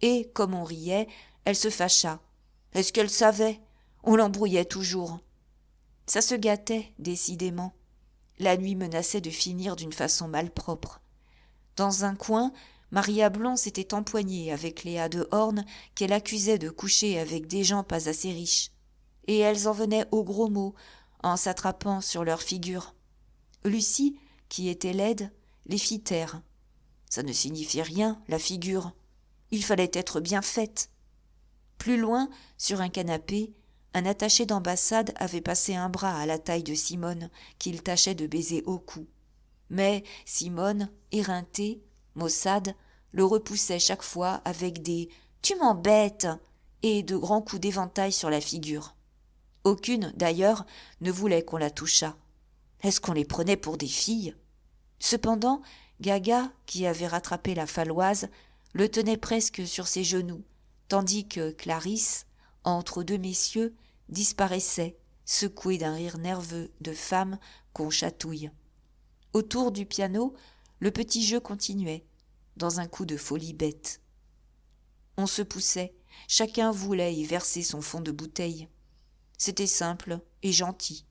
Et, comme on riait, elle se fâcha. Est-ce qu'elle savait? On l'embrouillait toujours. Ça se gâtait, décidément. La nuit menaçait de finir d'une façon malpropre. Dans un coin, Maria Blond s'était empoignée avec Léa de Horn qu'elle accusait de coucher avec des gens pas assez riches. Et elles en venaient aux gros mots, en s'attrapant sur leurs figures. Lucie, qui était laide, les fit taire. Ça ne signifiait rien, la figure. Il fallait être bien faite. Plus loin, sur un canapé, un attaché d'ambassade avait passé un bras à la taille de Simone, qu'il tâchait de baiser au cou. Mais Simone, éreintée, maussade, le repoussait chaque fois avec des « tu m'embêtes » et de grands coups d'éventail sur la figure. Aucune, d'ailleurs, ne voulait qu'on la touchât. Est-ce qu'on les prenait pour des filles? Cependant, Gaga, qui avait rattrapé la Falloise, le tenait presque sur ses genoux, tandis que Clarisse, entre deux messieurs, disparaissait, secouée d'un rire nerveux de femme qu'on chatouille. Autour du piano, le petit jeu continuait, dans un coup de folie bête. On se poussait, chacun voulait y verser son fond de bouteille. C'était simple et gentil.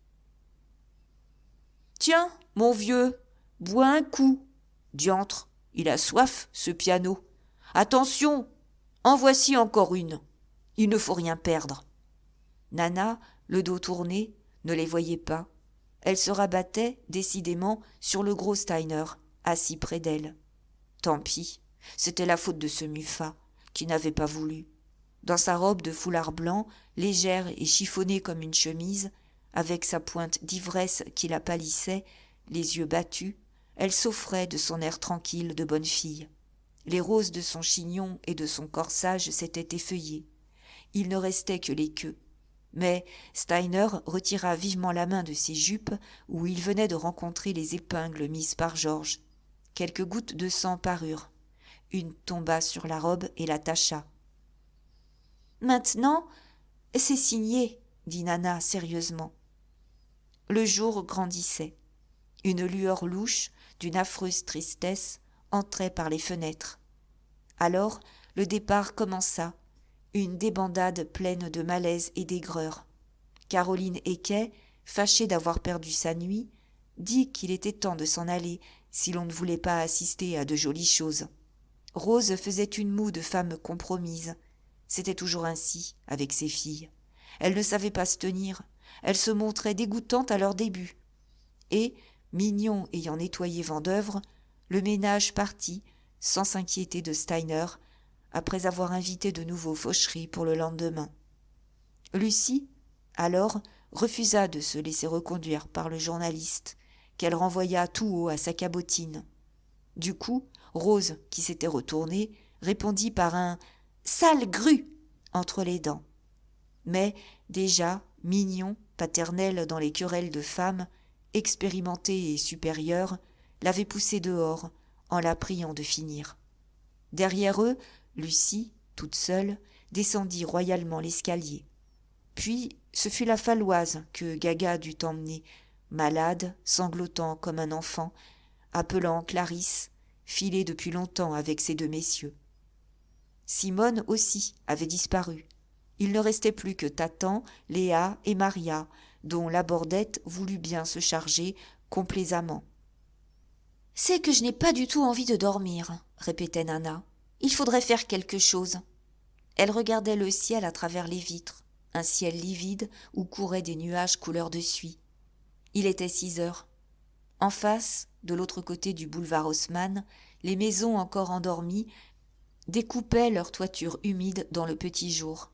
« Tiens, mon vieux, bois un coup. Diantre, il a soif, ce piano. Attention, en voici encore une. Il ne faut rien perdre. » Nana, le dos tourné, ne les voyait pas. Elle se rabattait, décidément, sur le gros Steiner, assis près d'elle. Tant pis, c'était la faute de ce Muffat, qui n'avait pas voulu. Dans sa robe de foulard blanc, légère et chiffonnée comme une chemise, avec sa pointe d'ivresse qui la pâlissait, les yeux battus, elle s'offrait de son air tranquille de bonne fille. Les roses de son chignon et de son corsage s'étaient effeuillées. Il ne restait que les queues. Mais Steiner retira vivement la main de ses jupes où il venait de rencontrer les épingles mises par Georges. Quelques gouttes de sang parurent. Une tomba sur la robe et la tacha. « Maintenant, c'est signé, » dit Nana sérieusement. Le jour grandissait. Une lueur louche, d'une affreuse tristesse, entrait par les fenêtres. Alors le départ commença, une débandade pleine de malaise et d'aigreur. Caroline Equet, fâchée d'avoir perdu sa nuit, dit qu'il était temps de s'en aller si l'on ne voulait pas assister à de jolies choses. Rose faisait une moue de femme compromise. C'était toujours ainsi avec ses filles. Elles ne savaient pas se tenir, elles se montraient dégoûtantes à leur début. Et, Mignon ayant nettoyé Vendeuvre, le ménage partit, sans s'inquiéter de Steiner, après avoir invité de nouveau Fauchery pour le lendemain. Lucie, alors, refusa de se laisser reconduire par le journaliste, qu'elle renvoya tout haut à sa cabotine. Du coup, Rose, qui s'était retournée, répondit par un « sale grue » entre les dents. Mais déjà, Mignon, paternelle dans les querelles de femmes, expérimentée et supérieure, l'avait poussée dehors en la priant de finir. Derrière eux, Lucie, toute seule, descendit royalement l'escalier. Puis ce fut la Falloise que Gaga dut emmener, malade, sanglotant comme un enfant, appelant Clarisse, filée depuis longtemps avec ces deux messieurs. Simone aussi avait disparu. Il ne restait plus que Tatan, Léa et Maria, dont la Bordette voulut bien se charger complaisamment. « C'est que je n'ai pas du tout envie de dormir, » répétait Nana. « Il faudrait faire quelque chose. » Elle regardait le ciel à travers les vitres, un ciel livide où couraient des nuages couleur de suie. Il était 6 heures. En face, de l'autre côté du boulevard Haussmann, les maisons encore endormies découpaient leurs toitures humides dans le petit jour,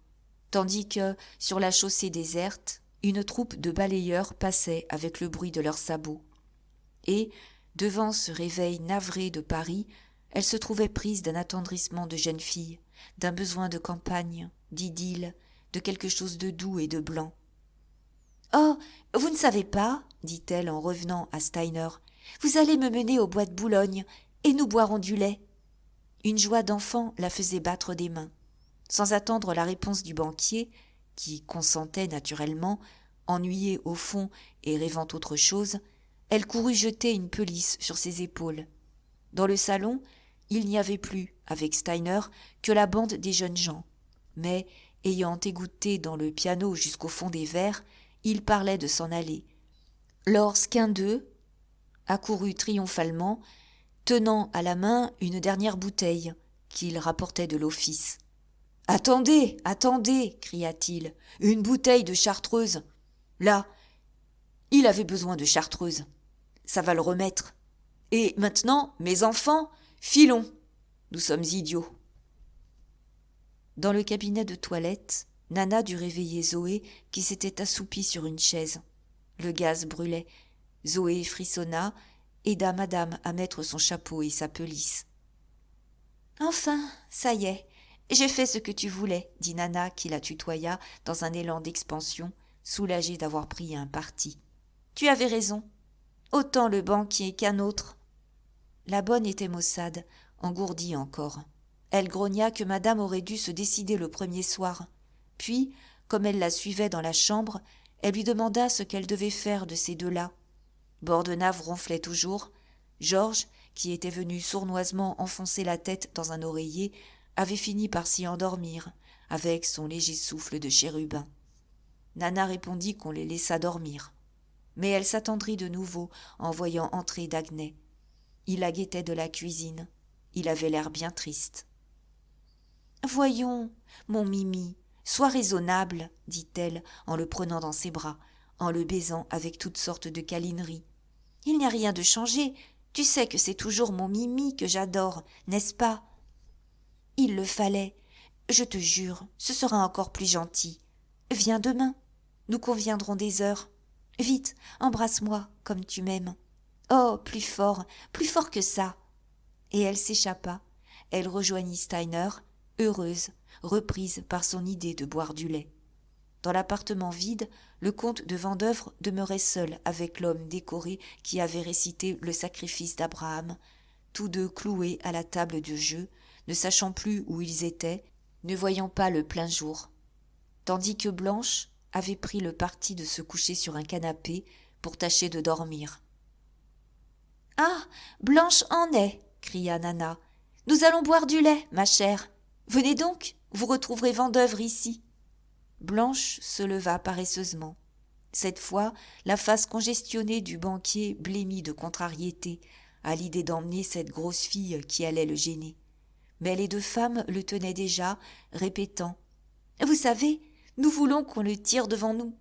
tandis que, sur la chaussée déserte, une troupe de balayeurs passait avec le bruit de leurs sabots. Et, devant ce réveil navré de Paris, elle se trouvait prise d'un attendrissement de jeune fille, d'un besoin de campagne, d'idylle, de quelque chose de doux et de blanc. « Oh, vous ne savez pas, dit-elle en revenant à Steiner, vous allez me mener au bois de Boulogne, et nous boirons du lait. » Une joie d'enfant la faisait battre des mains. Sans attendre la réponse du banquier, qui consentait naturellement, ennuyée au fond et rêvant autre chose, elle courut jeter une pelisse sur ses épaules. Dans le salon, il n'y avait plus, avec Steiner, que la bande des jeunes gens. Mais, Ayant égoutté dans le piano jusqu'au fond des verres, il parlait de s'en aller. Lorsqu'un d'eux accourut triomphalement, tenant à la main une dernière bouteille qu'il rapportait de l'office. « Attendez, attendez !» cria-t-il. « Une bouteille de chartreuse. Là, il avait besoin de chartreuse. Ça va le remettre. Et maintenant, mes enfants, filons. Nous sommes idiots. » Dans le cabinet de toilette, Nana dut réveiller Zoé qui s'était assoupie sur une chaise. Le gaz brûlait. Zoé frissonna, aida madame à mettre son chapeau et sa pelisse. « Enfin, ça y est, j'ai fait ce que tu voulais, » dit Nana qui la tutoya dans un élan d'expansion, soulagée d'avoir pris un parti. « Tu avais raison. Autant le banquier qu'un autre. » La bonne était maussade, engourdie encore. Elle grogna que madame aurait dû se décider le premier soir. Puis, comme elle la suivait dans la chambre, elle lui demanda ce qu'elle devait faire de ces deux-là. Bordenave ronflait toujours. Georges, qui était venu sournoisement enfoncer la tête dans un oreiller, avait fini par s'y endormir, avec son léger souffle de chérubin. Nana répondit qu'on les laissa dormir. Mais elle s'attendrit de nouveau en voyant entrer Daguenet. Il la guettait de la cuisine. Il avait l'air bien triste. « Voyons, mon Mimi, sois raisonnable, » dit-elle en le prenant dans ses bras, en le baisant avec toutes sortes de câlineries. « Il n'y a rien de changé. Tu sais que c'est toujours mon Mimi que j'adore, n'est-ce pas ? » « Il le fallait. Je te jure, ce sera encore plus gentil. Viens demain. Nous conviendrons des heures. Vite, embrasse-moi comme tu m'aimes. Oh, plus fort que ça. » Et elle s'échappa. Elle rejoignit Steiner, heureuse, reprise par son idée de boire du lait. Dans l'appartement vide, le comte de Vendeuvre demeurait seul avec l'homme décoré qui avait récité le sacrifice d'Abraham, tous deux cloués à la table de jeu, ne sachant plus où ils étaient, ne voyant pas le plein jour, tandis que Blanche avait pris le parti de se coucher sur un canapé pour tâcher de dormir. « Ah, Blanche en est !» cria Nana. « Nous allons boire du lait, ma chère. Venez donc, vous retrouverez Vendeuvre ici. » Blanche se leva paresseusement. Cette fois, la face congestionnée du banquier blêmit de contrariété à l'idée d'emmener cette grosse fille qui allait le gêner. Mais les deux femmes le tenaient déjà, répétant « Vous savez, nous voulons qu'on le tire devant nous.